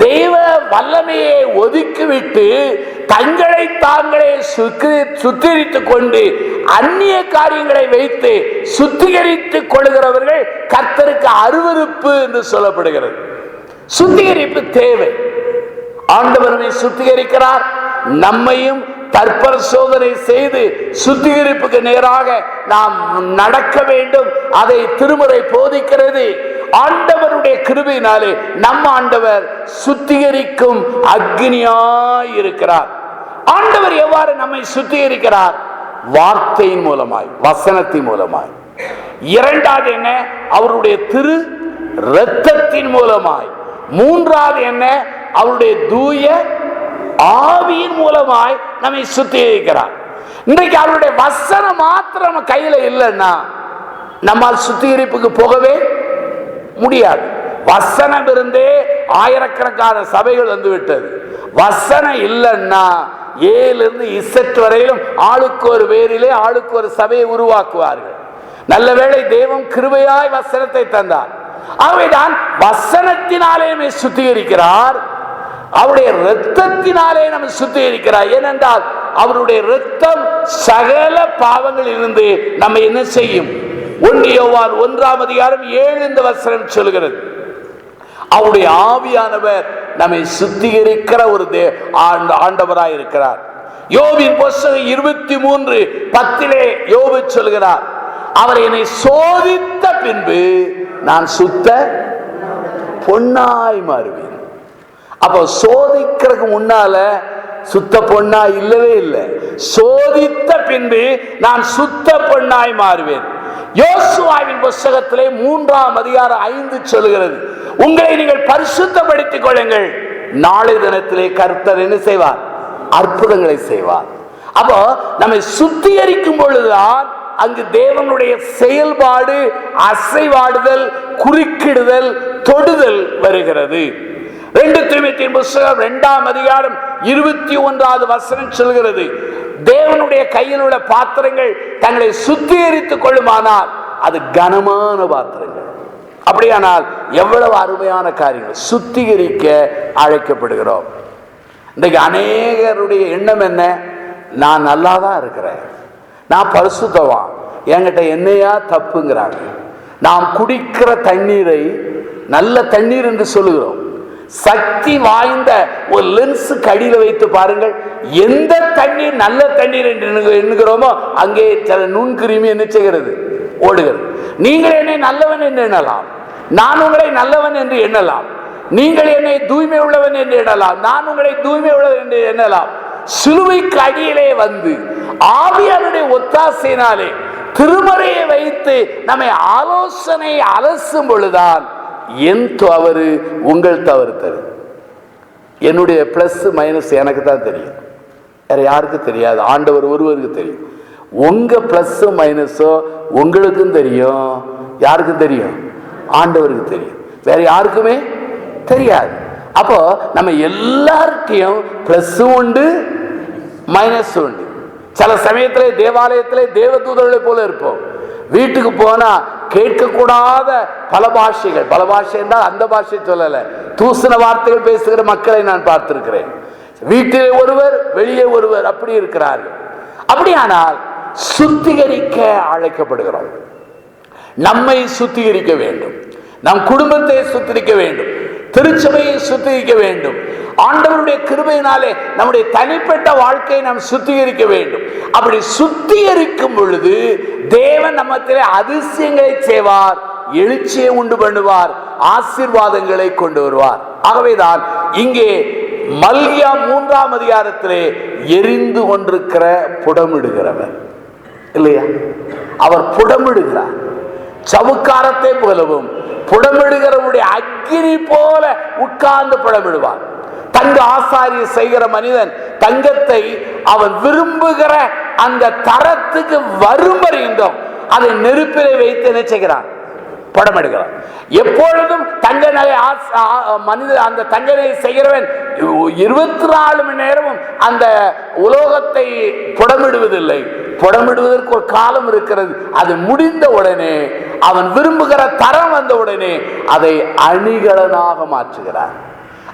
[SPEAKER 1] தெய்வ வல்லமையை ஒதுக்கிவிட்டு, தங்களை தாங்களே சுத்திகரித்துக் கொண்டு அந்நிய காரியங்களை வைத்து சுத்திகரித்துக் கொள்கிறவர்கள் கர்த்தருக்கு அருவருப்பு என்று சொல்லப்படுகிறது. சுத்திகரிப்பு தேவை. ஆண்டவரை சுத்திகரிக்கிறார். நம்மையும் தற்பரிசோதனை செய்து சுத்திகரிப்புக்கு நேராக நாம் நடக்க வேண்டும். அதை திருமுறை போதிக்கிறது. ஆண்டவருடைய கிருபையினாலே நம் ஆண்டவர் சுத்திகரிக்கும் அக்னியாய் இருக்கிறார். ஆண்டவர் எவ்வாறு நம்மை சுத்திகரிக்கிறார்? வார்த்தையின் மூலமாய், வசனத்தின் மூலமாய். 2வது என்ன? அவருடைய திரு இரத்தத்தின் மூலமாய். 3வது என்ன? அவருடைய தூய ஆவியின் மூலமாய் நம்மை சுத்திகரிக்கிறார். இன்றைக்கு அவருடைய வசனம் மாத்திரம் நம்ம கையில இல்லைன்னா நம்மால் சுத்திகரிப்புக்கு போகவே முடியாது. வசனம் இருந்தே ஆயிரக்கணக்கான சபைகள் வந்து விட்டது. வசனம் இல்லைன்னா ஏலிருந்து இசட் வரையிலும் ஆளுக்கு ஒரு பேரிலே ஆளுக்கு ஒரு சபையை உருவாக்குவார்கள். நல்ல வேளை தேவன் கிருபையாய் வசனத்தை தந்தார். ஆகவேதான் வசனத்தினாலே நம்மை சுத்திகரிக்கிறார். அவருடைய இரத்தத்தினாலே நம்ம சுத்திகரிக்கிறார். ஏனென்றால் அவருடைய இரத்தம் சகல பாவங்களில் இருந்து நம்ம என்ன செய்யும்? 1 யோவான் 1ஆம் அதிகாரம் 7 சொல்கிறது. அவருடைய ஆவியானவர் நம்மை சுத்திகரிக்கிற ஒரு ஆண்டவராய் இருக்கிறார். யோபின் புத்தகம் 23:10 யோபு சொல்கிறார், அவர் என்னை சோதித்த பின்பு நான் சுத்த பொன்னாய் மாறுவேன். அப்போ சோதிக்கிறதுக்கு முன்னால சுத்த பொன்னா இல்லவே இல்லை. சோதித்த பின்பு நான் சுத்த பொன்னாய் மாறுவேன். யோசுவாவின் புத்தகத்திலே 3ஆம் அதிகாரம் 5 சொல்கிறது, உங்களை நீங்கள் பரிசுத்தப்படுத்திக் கொள்ளுங்கள், நாளை தினத்திலே கர்த்தர் என்ன செய்வார்? அற்புதங்களை செய்வார். அப்போ நம்மை சுத்திகரிக்கும் பொழுதுதான் அங்கு தேவனுடைய செயல்பாடு, அசைவாடுதல், குறுக்கிடுதல், தொடுதல் வருகிறது. 2 தீமோத்தேயு புத்தகம் 2ஆம் அதிகாரம் 21 சொல்கிறது, தேவனுடைய கையில் உள்ள பாத்திரங்கள் தங்களை சுத்திகரித்துக் கொள்ளுமானால் அது கனமான பாத்திரங்கள். அப்படியானால் எவ்வளவு அருமையான காரியங்கள்! சுத்திகரிக்க அழைக்கப்படுகிறோம். இன்றைக்கு அநேகருடைய எண்ணம் என்ன? நான் நல்லா தான் இருக்கிறேன், நான் பரிசுத்தவான், என்கிட்ட என்னையா தப்புங்கிறாங்க. நாம் குடிக்கிற தண்ணீரை நல்ல தண்ணீர் என்று சொல்லுகிறோம். சக்தி வாய்ந்த ஒரு லென்ஸ் கடியில் வைத்து பாருங்கள். எந்த தண்ணீர் நல்ல தண்ணீர் என்று எண்ணுகிறோமோ அங்கே சில நுண்கிருமி என்ன செய்கிறது? ஓடுகிறது. நீங்கள் என்னை நல்லவன் என்று எண்ணலாம், நான் உங்களை நல்லவன் என்று எண்ணலாம். நீங்கள் என்னை தூய்மை உள்ளவன் என்று எண்ணலாம், நான் உங்களை தூய்மை உள்ளவன் என்று எண்ணலாம். சிலுவைக்கு அடியிலே வந்து ஆவியானுடைய ஒத்தாசையினாலே திருமறையை வைத்து நம்மை ஆலோசனை அலசும் பொழுதுதான் என் தவறு உங்கள் தவறு தரும். என்னுடைய பிளஸ் மைனஸ் எனக்கு தான் தெரியும், வேற யாருக்கு தெரியாது. ஆண்டவர் ஒருவருக்கு தெரியும். உங்க பிளஸ் மைனஸோ உங்களுக்கும் தெரியும். யாருக்கும் தெரியும்? ஆண்டவருக்கு தெரியும். வேற யாருக்குமே தெரியாது. அப்போ நம்ம எல்லார்ட்டையும் பிளஸ் உண்டு, மைனஸ் உண்டு. சில சமயத்திலே தேவாலயத்திலே தேவதூதர்களை போல இருப்போம். வீட்டுக்கு போனா கேட்கக்கூடாத பல பாஷைகள், பல பாஷை என்றால் அந்த பாஷை சொல்லல, தூசண வார்த்தைகள் பேசுகிற மக்களை நான் பார்த்திருக்கிறேன். வீட்டிலே ஒருவர், வெளியே ஒருவர், அப்படி இருக்கிறார்கள். அப்படியானால் சுத்திகரிக்க அழைக்கப்படுகிறோம். நம்மை சுத்திகரிக்க வேண்டும், நம் குடும்பத்தை சுத்திகரிக்க வேண்டும், திருச்சபையை சுத்திகரிக்க வேண்டும். ஆண்டவருடைய கிருபையினாலே நம்முடைய தனிப்பட்ட வாழ்க்கையை நாம் சுத்திகரிக்க வேண்டும். அப்படி சுத்திகரிக்கும் பொழுது தேவன் நம்மத்திலே அதிசயங்களை செய்வார், எழுச்சியை உண்டு பண்ணுவார், ஆசீர்வாதங்களை கொண்டு வருவார். ஆகவேதான் இங்கே மல்கியா 3ஆம் அதிகாரத்திலே எரிந்து கொண்டிருக்கிற புடமிடுகிறவர் இல்லையா, அவர் புடமிடுகிறார். சவுக்காரத்தை போலவும் புடமிடுகிறவருடைய அக்கினி போல உட்கார்ந்து புடமிடுவார். தங்க ஆசாரிய செய்கிற மனிதன் தங்கத்தை அவன் விரும்புகிற அந்த தரத்துக்கு வரும் வரையும் அதை நெருப்பிலை வைத்து என்ன செய்கிறான்? புடமிடுகிறான். எப்பொழுதும் தங்க நகை மனித அந்த தங்க நகை செய்கிறவன் 24 மணி நேரமும் அந்த உலோகத்தை புடமிடுவதில்லை. புடமிடுவதற்கு ஒரு காலம் இருக்கிறது. அது முடிந்த உடனே அவன் விரும்புகிற தரம் வந்த உடனே அதை அணிகலனாக மாற்றுகிறார்.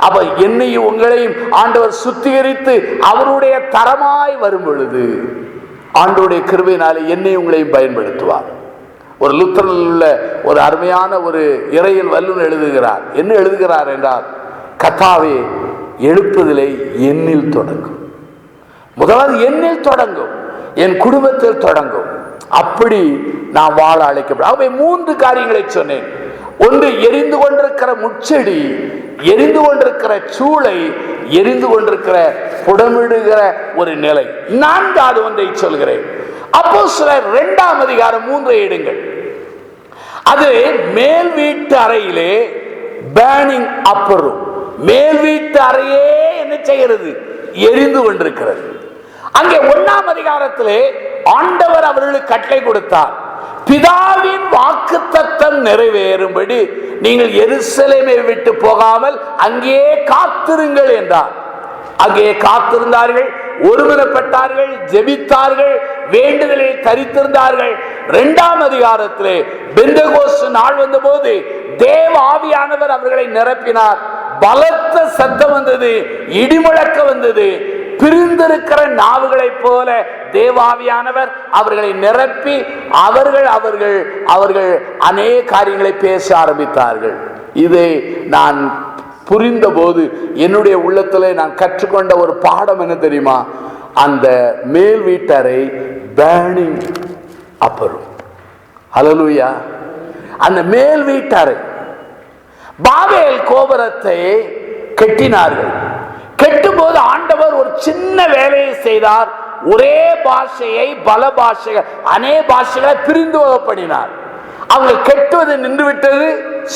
[SPEAKER 1] அப்ப என்னையும் உங்களையும் ஆண்டவர் சுத்திகரித்து அவருடைய தரமாய் வரும் பொழுது ஆண்டவருடைய கிருபையினாலே என்னையும் உங்களையும் பயன்படுத்துவார். ஒரு லுத்தரனில் உள்ள ஒரு அருமையான ஒரு இறையில் வல்லுநர் எழுதுகிறார். என்ன எழுதுகிறார் என்றால், கர்த்தாவே எழுப்புதலை என்னில் தொடங்கும். முதலாவது என்னில் தொடங்கும், என் குடும்பத்தில் தொடங்கும். அப்படி நான் வாழ அழைக்கப்படும். அவை 3 காரியங்களை சொன்னேன். ஒன்று, எரிந்து கொண்டிருக்கிற முச்செடி, எரிந்து கொண்டிருக்கிற சூளை, எரிந்து கொண்டிருக்கிற புடமிடுகிற ஒரு நிலை. 4வது ஒன்றை சொல்கிறேன். அப்போஸ்தலர் 2ஆம் அதிகாரம் 3 எடுங்கள். அது மேல் வீட்டு அறையிலே பேர்னிங் அப்பர் ரூம், மேல் வீட்டு அறையே என்ன செய்கிறது? எரிந்து கொண்டிருக்கிறது. அங்கே 1ஆம் அதிகாரத்திலே ஆண்டவர் அவர்களுக்கு கட்டளை கொடுத்தார், பிதாவின் வாக்குத்தத்தம் நிறைவேறும்படி நீங்கள் எருசலேமை விட்டு போகாமல் அங்கே காத்திருங்கள் என்றார். அங்கே காத்திருந்தார்கள், ஒருமனப்பட்டார்கள், ஜெபித்தார்கள், வேண்டுதலை தரித்திருந்தார்கள். 2ஆம் அதிகாரத்திலே பெந்தெகோஸ்து நாள் வந்தபோது தேவ ஆவியானவர் அவர்களை நிரப்பினார். பலத்த சத்தம் வந்தது, இடிமுழக்க வந்தது. பிரிந்திருக்கிற நாவுகளை போல தேவாவியானவர் அவர்களை நிரப்பி அவர்கள் அநேக காரியங்களை பேச ஆரம்பித்தார்கள். இதை நான் புரிந்த போது என்னுடைய உள்ளத்திலே நான் கற்றுக்கொண்ட ஒரு பாடம் என்ன தெரியுமா? அந்த மேல் வீட்டறை பேர்னிங் அப்பர் ரூம். ஹல்லேலூயா. அந்த மேல் வீட்டறை பாபேல் கோபுரத்தை கட்டினார்கள். கெட்டும்போது ஆண்டவர் ஒரு சின்ன வேலையை செய்தார். ஒரே பாஷையை பல பாஷைகள், அநேக பாஷைகளை பிரிந்து வகப்படினார். அவங்க கெட்டுவது நின்று விட்டது,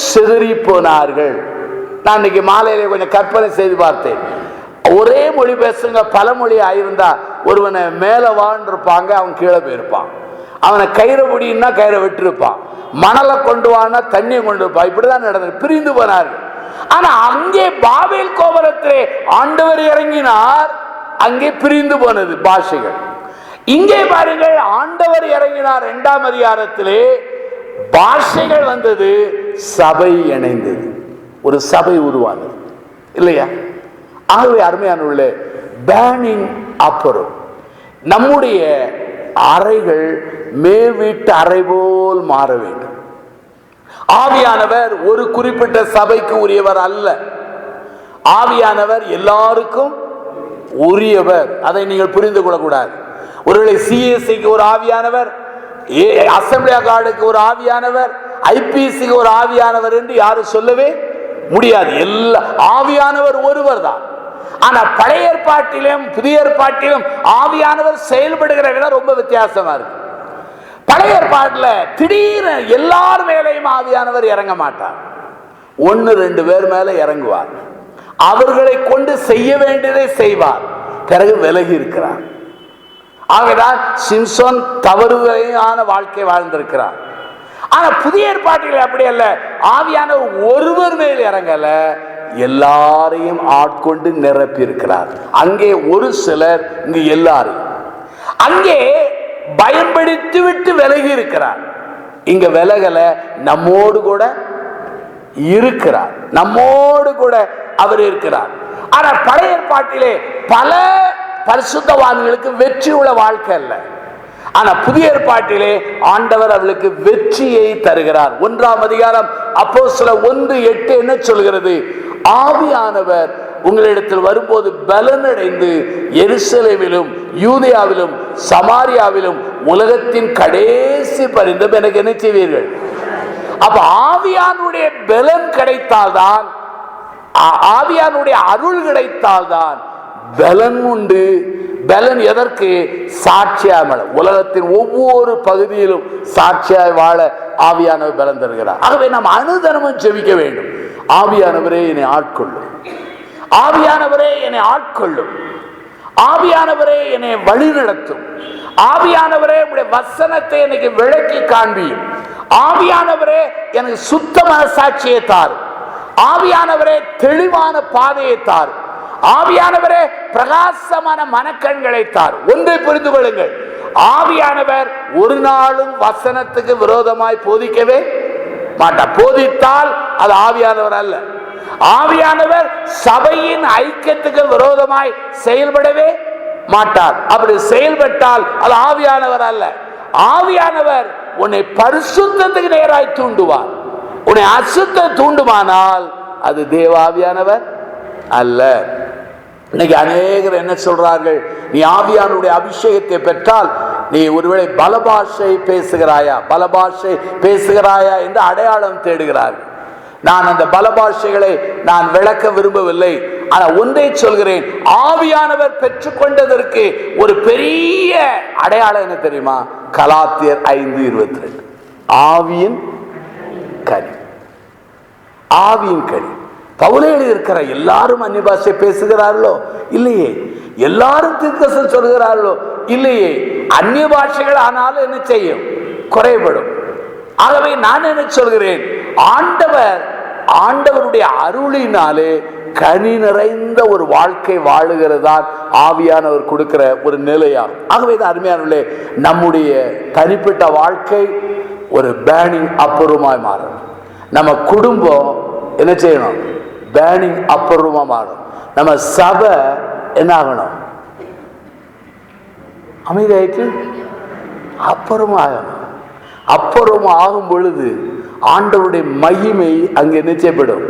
[SPEAKER 1] சிதறி போனார்கள். நான் இன்னைக்கு மாலையில கொஞ்சம் கற்பனை செய்து பார்த்தேன். ஒரே மொழி பேசுங்க, பல மொழி ஆயிருந்தா ஒருவனை மேல வாழ்ந்து இருப்பாங்க, அவன் கீழே போயிருப்பான். அவனை கயிறை முடியும்னா கயிறை விட்டுருப்பான், மணலை கொண்டு வானா தண்ணியை கொண்டு இருப்பான். இப்படிதான் நடந்தது, பிரிந்து போனார்கள். ஆனா அங்கே பாபேல் கோபுரத்திலே ஆண்டவர் இறங்கினார், அங்கே பிரிந்து போனது பாஷைகள். இங்கே பாருங்கள், ஆண்டவர் இறங்கினார் 2ஆம் அதிகாரத்திலே, பாஷைகள் வந்தது, சபை இணைந்தது, ஒரு சபை உருவானது இல்லையா? ஆகவே அருமையானவர்களே, பேர்னிங் அப்பர் ரூம், நம்முடைய அறைகள் மேல் வீட்டு அறை போல் மாற வேண்டும். ஆவியானவர் ஒரு குறிப்பிட்ட சபைக்கு உரியவர் அல்ல. ஆவியானவர் எல்லாருக்கும் உரியவர். அதை நீங்கள் புரிந்து கொள்ளக்கூடாது. ஒருவேளை சிஎஸ்சிக்கு ஒரு ஆவியானவர், அசம்பிளி கார்டுக்கு ஒரு ஆவியானவர், ஐபிசிக்கு ஒரு ஆவியானவர் என்று யாரும் சொல்லவே முடியாது. எல்லா ஆவியானவர் ஒருவர் தான். ஆனா பழைய ஏற்பாட்டிலும் புதிய ஏற்பாட்டிலும் ஆவியானவர் செயல்படுகிற விதம் ரொம்ப வித்தியாசமா இருக்கு. பழைய ஏற்பாட்டில் திடீர்னு எல்லார் மேலையும் ஆவியானவர் இறங்க மாட்டார். 1-2 பேர் மேல இறங்குவார். அவர்களை கொண்டு செய்ய வேண்டியதை செய்வார். பிறகு விலகி இருக்கிறார். ஆகதான் சிம்சோன் தவறுதலான வாழ்க்கை வாழ்ந்திருக்கிறார். ஆனா புதிய ஏற்பாட்டில் அப்படி அல்ல. ஆவியானவர் ஒருவர் மேல் இறங்கல, எல்லாரையும் ஆட்கொண்டு நிரப்பி இருக்கிறார். அங்கே ஒரு சிலர், இங்கு எல்லாரையும். அங்கே பயன்படுத்தி விட்டு விலகி இருக்கிறார். இங்க விலகல, நம்மோடு கூட இருக்கிறார். நம்மோடு கூட அவர் இருக்கிறார். ஆனா பழைய ஏற்பாட்டிலே பல பரிசுத்தவான்களுக்கு வெற்றி உள்ள வாழ்க்கை அல்ல. ஆனா புதிய ஏற்பாட்டிலே ஆண்டவர் அவர்களுக்கு வெற்றியை தருகிறார். 1ஆம் அதிகாரம் அப்போஸ்தலர் 1:8 என்ன சொல்கிறது? ஆவியானவர் உங்களிடத்தில் வரும்போது பலனடைந்து எருசலேமிலும் யூதேயாவிலும் சமாரியாவிலும் உலகத்தின் கடைசி பரிந்தும் எனக்கு என்ன செய்வீர்கள்? அப்ப ஆவியானுடைய பலன் கிடைத்தால்தான், ஆவியானுடைய அருள் கிடைத்தால்தான் பலன் உண்டு. பலன் எதற்கு? சாட்சியாக உலகத்தின் ஒவ்வொரு பகுதியிலும் சாட்சியாய் வாழ ஆவியானவர் பலன் தருகிறார். ஆகவே நாம் அனுதினமும் ஜெபிக்க வேண்டும். ஆவியானவரே என்னை ஆட்கொள்ளும், ஆவியானவரே என்னை ஆட்கொள்ளும், ஆவியானவரே என்னை வழி நடத்தும், ஆவியானவரே உடைய வசனத்தை எனக்கு விளக்கி காண்பியும், ஆவியானவரே எனக்கு சுத்தமான சாட்சியை தாரும், ஆவியானவரே தெளிவான பாதையை தாரும், ஆவியானவரே பிரகாசமான மனக்கண்களை தாரும். ஒன்றை புரிந்து கொள்ளுங்கள், ஆவியானவர் ஒரு நாளும் வசனத்துக்கு விரோதமாய் போதிக்கவே மாட்டார். போதித்தால் அது ஆவியானவர் அல்ல. ஆவியானவர் சபையின் ஐக்கியத்துக்கு விரோதமாய் செயல்படவே மாட்டார். அப்படி செயல்பட்டால் அது ஆவியானவர் அல்ல. ஆவியானவர் உன்னை பரிசுத்தத்துக்கு நேராய் தூண்டுவார். உன்னை அசுத்த தூண்டுமானால் அது தேவாவியானவர் அல்ல. இன்னைக்கு அநேகர் என்ன சொல்றார்கள்? நீ ஆவியானுடைய அபிஷேகத்தை பெற்றால் நீ ஒருவேளை பலபாஷை பேசுகிறாயா, பலபாஷை பேசுகிறாயா என்று அடையாளம் தேடுகிறார்கள். நான் அந்த பலபாஷைகளை நான் விளக்க விரும்பவில்லை. ஆனா ஒன்றை சொல்கிறேன், ஆவியானவர் பெற்றுக்கொண்டதற்கு ஒரு பெரிய அடையாளம் என்ன தெரியுமா? கலாத்தியர் 5:22 ஆவியின் கனி. ஆவியின் கனி. பவுலே இருக்கிற எல்லாரும் அந்நிய பாஷை பேசுகிறார்களோ? இல்லையே. எல்லாரும் தீர்க்கதரிசனம் சொல்கிறார்களோ? இல்லையே. அந்நிய பாஷைகள் ஆனாலும் என்ன செய்யும்? குறைபடும். ஆகவே நான் என்ன சொல்கிறேன், ஆண்டவருடைய அருளினாலே கனி நிறைந்த ஒரு வாழ்க்கை வாழுகிறதா ஆவியானவர் கொடுக்கிற ஒரு நிலையாகும். ஆகவே தான் அருமையானவர்களே, நம்முடைய தனிப்பட்ட வாழ்க்கை ஒரு பேர்னிங் அப்பருமாய் மாறும். நம்ம குடும்பம் என்ன செய்யணும்? பேர்னிங் அப்பருமா மாறும். நம்ம சபை என்ன ஆகணும்? அமைதியாயிட்டு அப்பருமா ஆகணும். அப்பருமா ஆகும் பொழுது ஆண்டவருடைய மகிமை அங்கே நிச்சயப்படும்,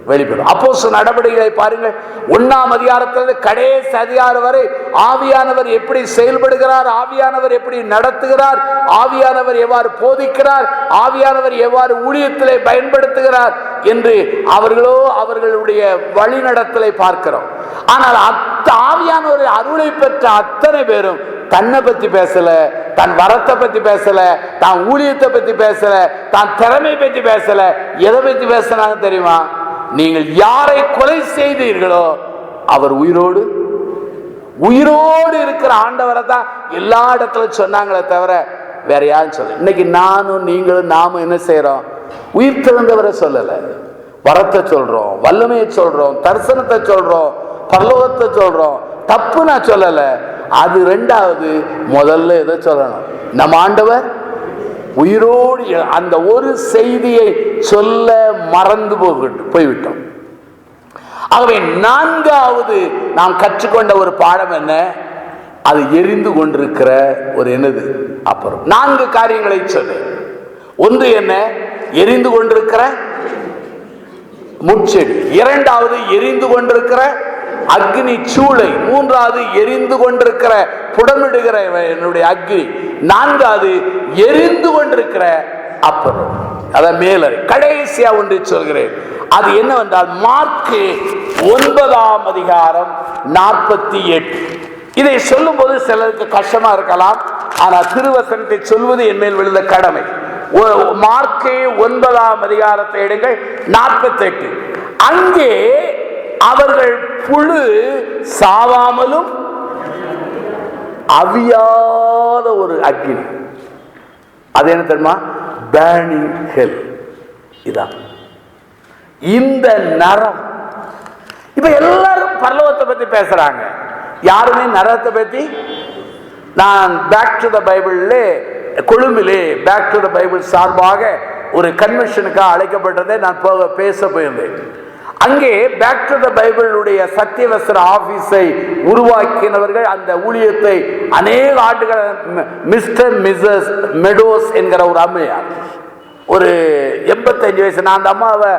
[SPEAKER 1] வெளிப்படும். அப்போஸ்தலர் நடவடிக்கைகளை பாருங்கள். 1ஆம் அதிகாரத்திலிருந்து கடைசி அதிகாரம் வரை ஆவியானவர் எப்படி செயல்படுகிறார், ஆவியானவர் எப்படி நடத்துகிறார், ஆவியானவர் எவ்வாறு போதிக்கிறார், ஆவியானவர் எவ்வாறு ஊழியத்திலே பயன்படுத்துகிறார் என்று அவர்களுடைய வழிநடத்தலை பார்க்கிறோம். ஆனால் ஆவியானவர் அருளை பெற்ற அத்தனை பேரும் தன்னை பத்தி பேசல, தன் வரத்தை பத்தி பேசல, தான் ஊழியத்தை பத்தி பேசல, தான் திறமை பத்தி பேசல. எதை பத்தி பேசினாங்க தெரியுமா? நீங்கள் யாரை கொலை செய்தீர்களோ அவர் உயிரோடு இருக்கிற ஆண்டவரை தான் எல்லா இடத்துல சொன்னாங்களே தவிர வேற யாரும் சொல்ல. இன்னைக்கு நானும் நீங்களும் நாமும் என்ன செய்யறோம்? உயிர் திறந்தவரை சொல்லல, வரத்தை சொல்றோம், வல்லமையை சொல்றோம், தரிசனத்தை சொல்றோம், பரலோகத்தை சொல்றோம். தப்பு நான் சொல்லல. அது ரெண்டாவது. முதல்ல எதை சொல்லணும்? நம்ம ஆண்டவர் உயிரோடு. அந்த ஒரு செய்தியை சொல்ல மறந்து போய்விட்டோம். ஆகவே 4வது நாம் கற்றுக்கொண்ட ஒரு பாடம் என்ன? அது எரிந்து கொண்டிருக்கிற ஒரு என்னது? அப்புறம் 4 காரியங்களை சொன்னேன். ஒன்று என்ன? எரிந்து கொண்டிருக்கிற முட்செடி, இரண்டாவது எரிந்து கொண்டிருக்கிற அக்னி சூளை, மூன்றாவது எரிந்து கொண்டிருக்கிற புடமிடுகிற என்னுடைய அக்னி, நான்காவது எரிந்து கொண்டிருக்கிற அப்பறம், அத மேலறை. கடைசியா ஒன்று சொல்கிறேன், அது என்னவென்றால் மார்க்கு 9ஆம் அதிகாரம் 48. இதை சொல்லும் போது சிலருக்கு கஷ்டமா இருக்கலாம், ஆனால் திருவசனத்தை சொல்வது என் மேல் விழுந்த கடமை. மார்க்கு 9ஆம் அதிகாரத்தை எடுங்கள், 48. அங்கே அவர்கள் புழு சாவாமலும் அவியாத ஒரு அக்னி, அது என்ன தெரியுமா? burning hell. இதான் இந்த நரம். இப்ப எல்லாரும் பரலோகத்தை பத்தி பேசுறாங்க, யாருமே நரகத்தை பத்தி. நான் பேக் டு த பைபிள்ல கொழும்பிலே பேக் டு த பைபிள் சார்பாக ஒரு கன்வென்ஷனுக்காக அழைக்கப்பட்டதை நான் பேச போயிருந்தேன். அங்கே பேக் டு த பைபிளுடைய சத்தியவஸ்திர ஆபீஸை உருவாக்கினவர்கள், அந்த ஊழியத்தை அநேக ஆண்டுகள் மிஸ்டர் மிஸ்ஸஸ் மெடோஸ் என்கிற ஒரு அம்மையார், ஒரு 85 வயசு. நான் அந்த அம்மாவை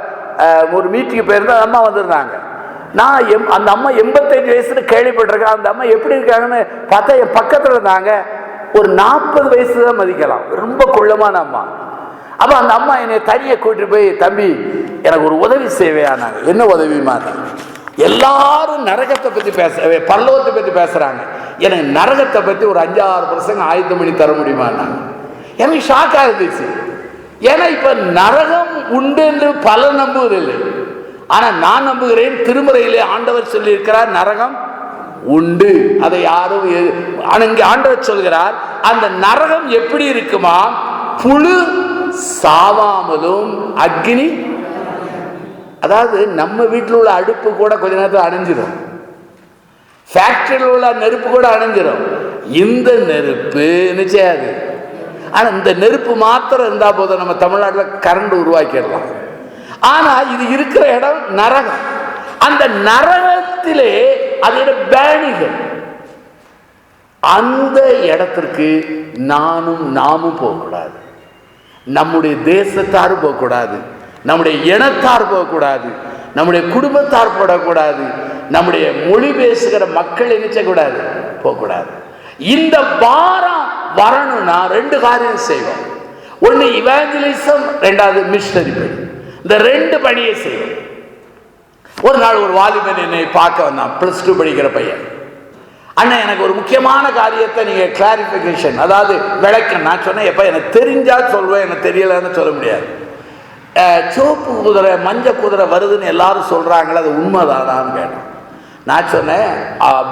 [SPEAKER 1] ஒரு மீட்டிங்கு போயிருந்தேன், அந்த அம்மா வந்திருந்தாங்க. நான் அந்த அம்மா 85 வயசுன்னு கேள்விப்பட்டிருக்கேன். அந்த அம்மா எப்படி இருக்காங்கன்னு பார்த்தா என் பக்கத்தில் இருந்தாங்க. ஒரு 40 வயசு தான் மதிக்கலாம், ரொம்ப குள்ளமான அம்மா. அப்ப அந்த அம்மா என்னை தனியை கூட்டிட்டு போய், தம்பி எனக்கு ஒரு உதவி செய்வையானாங்க. என்ன உதவிமா? எல்லாரும் நரகத்தை பத்தி பரலோகத்தை பத்தி பேசுறாங்க, எனக்கு நரகத்தை பத்தி ஒரு 5-6 பிரசங்க ஆயத்தம் பண்ணி தர முடியுமான்னாங்க. எனக்கு ஷாக்கா இருந்துச்சு. ஏன்னா இப்ப நரகம் உண்டு என்று பல நம்புவதில்லை, ஆனா நான் நம்புகிறேன். திருமறையிலே ஆண்டவர் சொல்லி இருக்கிறார் நரகம் உண்டு, அதை யாரும். இங்கே ஆண்டவர் சொல்கிறார் அந்த நரகம் எப்படி இருக்குமா? புழு சாவாமலும் அக்னி. அதாவது நம்ம வீட்டில் உள்ள அடுப்பு கூட கொஞ்ச நேரத்தில் அணைஞ்சிடும், ஃபேக்டரியில் உள்ள நெருப்பு கூட அணைஞ்சிடும். இந்த நெருப்பு நிச்சயாது. ஆனா இந்த நெருப்பு மாத்திரம் இருந்தா போதும், நம்ம தமிழ்நாட்டில் கரண்ட் உருவாக்கிடலாம். ஆனா இது இருக்கிற இடம் நரகம். அந்த நரகத்திலே அதோட பேணிகள், அந்த இடத்திற்கு நாமும் போகக்கூடாது. நம்முடைய தேசத்தார் போகக்கூடாது, நம்முடைய இனத்தார் போகக்கூடாது, நம்முடைய குடும்பத்தார் போடக்கூடாது, நம்முடைய மொழி பேசுகிற மக்கள் என்ன செய்யக்கூடாது, போகக்கூடாது. இந்த வாரம் வரணும்னா 2 காரியம் செய்வோம். ஒன்று இவாஞ்சலிசம், 2வது மிஷனரி பணி. இந்த 2 பணியை செய்வோம். ஒரு நாள் ஒரு வாலிபன் என்னை பார்க்க வந்தான், +2 படிக்கிற பையன். அண்ணா எனக்கு ஒரு முக்கியமான காரியத்தை நீங்க கிளாரிபிகேஷன், அதாவது விளக்க. நான் சொன்னேன், எப்ப எனக்கு தெரிஞ்சா சொல்வேன், எனக்கு தெரியலன்னு சொல்ல முடியாது. சோப்பு குதிரை மஞ்ச குதிரை வருதுன்னு எல்லாரும் சொல்றாங்களே, அது உண்மைதானான்னு கேட்டேன். நான் சொன்னேன்,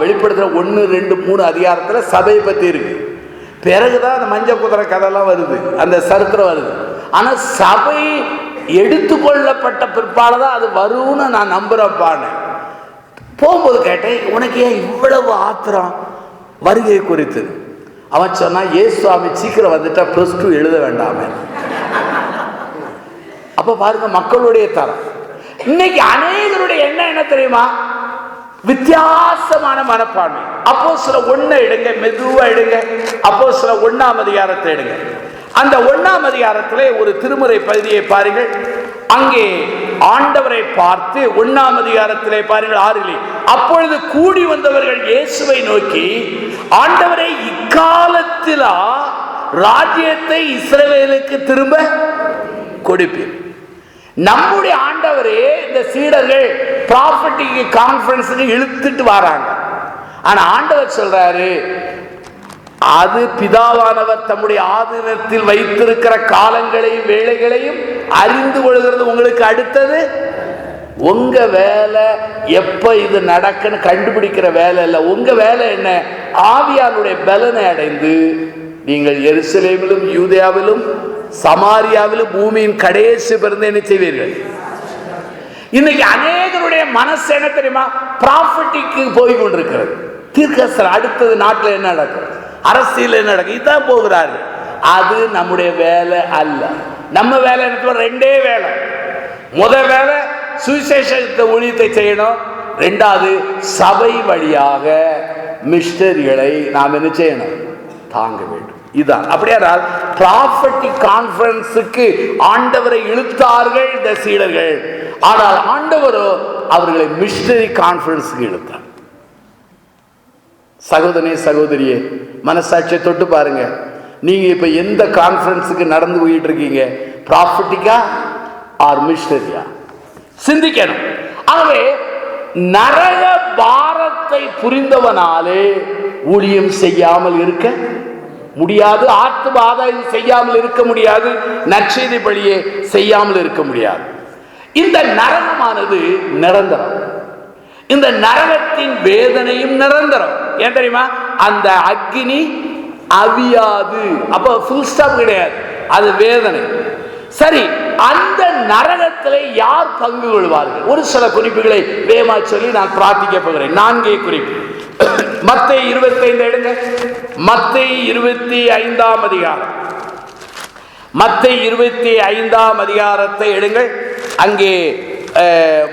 [SPEAKER 1] வெளிப்படுத்துற 1, 2, 3 அதிகாரத்தில் சபையை பத்தி இருக்கு. பிறகுதான் அந்த மஞ்ச குதிரை கதையெல்லாம் வருது, அந்த சரித்திரம் வருது. ஆனா சபை எடுத்துக்கொள்ளப்பட்ட பிற்பாடுதான் அது வரும்னு நான் நம்புறப்பான்னு. போகும்போது கேட்டேன், உனக்கு ஏன் இவ்வளவு ஆத்திரம் வருகை குறித்து? அவன் சொன்னா, ஏசுவாமி சீக்கிரம் வந்துட்டா +2 எழுத வேண்டாமே. அப்ப பாருங்க மக்களுடைய தரம். இன்னைக்கு அநேகருடைய என்ன தெரியுமா? வித்தியாசமான மனப்பான்மை. அப்போஸ்தலர் 1 எடுங்க, மெதுவா எடுங்க. அப்போஸ்தலர் 1ஆம் அதிகாரத்தை எடுங்க. அந்த 1ஆம் அதிகாரத்திலே ஒரு திருமுறை பகுதியை பாருங்கள். அங்கே ஆண்டவரை பார்த்து 1ஆம் அதிகாரத்திலே பாருங்கள் 6. அப்பொழுது கூடி வந்தவர்கள் இயேசுவை நோக்கி, ஆண்டவரை இக்காலத்திலா ராஜ்யத்தை இஸ்ரவேலுக்கு திரும்ப கொடுப்பீர்? நம்முடைய ஆண்டவரே இந்த சீடர்கள் ப்ராஃபட்டிக் கான்ஃபரன்ஸுக்கு இழுத்துட்டு வராங்க. ஆனா ஆண்டவர் சொல்றாரு, அது பிதாவானவர் தம்முடைய ஆதீனத்தில் வைத்திருக்கிற காலங்களையும் வேளைகளையும் அறிந்து கொள்கிறது. உங்களுக்கு அடுத்தது உங்க வேலை எப்ப இது நடக்குன்னு கண்டுபிடிக்கிற வேலை இல்லை. உங்க வேலை என்ன? ஆவியானுடைய பலனை அடைந்து நீங்கள் எருசலேமிலும் யூதேயாவிலும் சமாரியாவிலும் பூமியின் கடைசி பிறந்து என்ன செய்வீர்கள்? இன்னைக்கு அநேகருடைய மனசு என்ன தெரியுமா? ப்ராஃபட்டிக்கு போய் கொண்டிருக்கிறது. தீர்க்கதரிசனம் அடுத்தது நாட்டில் என்ன நடக்கும், அரசியல் என்ன நடக்கும், இதான் போகிறாரு. அது நம்முடைய வேலை அல்ல. நம்ம வேலை என்ன? 2 வேலை. முதல் வேலை சுவிசேஷத்தை ஊழியத்தை செய்யணும். 2வது சபை வழியாக மிஷனரிகளை நாம் என்ன செய்யணும்? தாங்க வேண்டும். இதுதான். அப்படியானால் ப்ராஃபட்டிக் கான்ஃபரன்ஸுக்கு ஆண்டவரை இழுத்தார்கள் இந்த சீடர்கள். ஆனால் ஆண்டவரோ அவர்களை மிஷனரி கான்ஃபரன்ஸுக்கு இழுத்தார். சகோதரனே சகோதரியே, மனசாட்சியை தொட்டு பாருங்க. நீங்க இப்ப எந்த கான்ஃபரன்ஸுக்கு நடந்து போயிட்டு இருக்கீங்க? ப்ராஃபட்டிக்கா ஆர் மிஷனரியா? சிந்திக்கணும். ஆகவே நரக பாரத்தை புரிந்தவனாலே ஊழியம் செய்யாமல் இருக்க முடியாது, ஆத்ம ஆதாயம் செய்யாமல் இருக்க முடியாது, நற்செய்தி பலியை செய்யாமல் இருக்க முடியாது. இந்த நரகமானது நிரந்தரம். இந்த நரகத்தின் வேதனையும் நிரந்தரம். ஏன் தெரியுமா? அந்த அக்னி அவியாது. அப்ப ஃபுல் ஸ்டாப் கிடையாது, அது வேதனை. சரி, அந்த நரகத்தில் யார் பங்கு கொள்வார்கள்? ஒரு சில குறிப்புகளை வேமா சொல்லி நான் பிரார்த்திக்க போகிறேன். 4 குறிப்பு. மத்தேயு 25 எடுங்க. மத்தேயு 25ஆம் அதிகாரம். மத்தேயு 25ஆம் அதிகாரத்தை எடுங்கள். அங்கே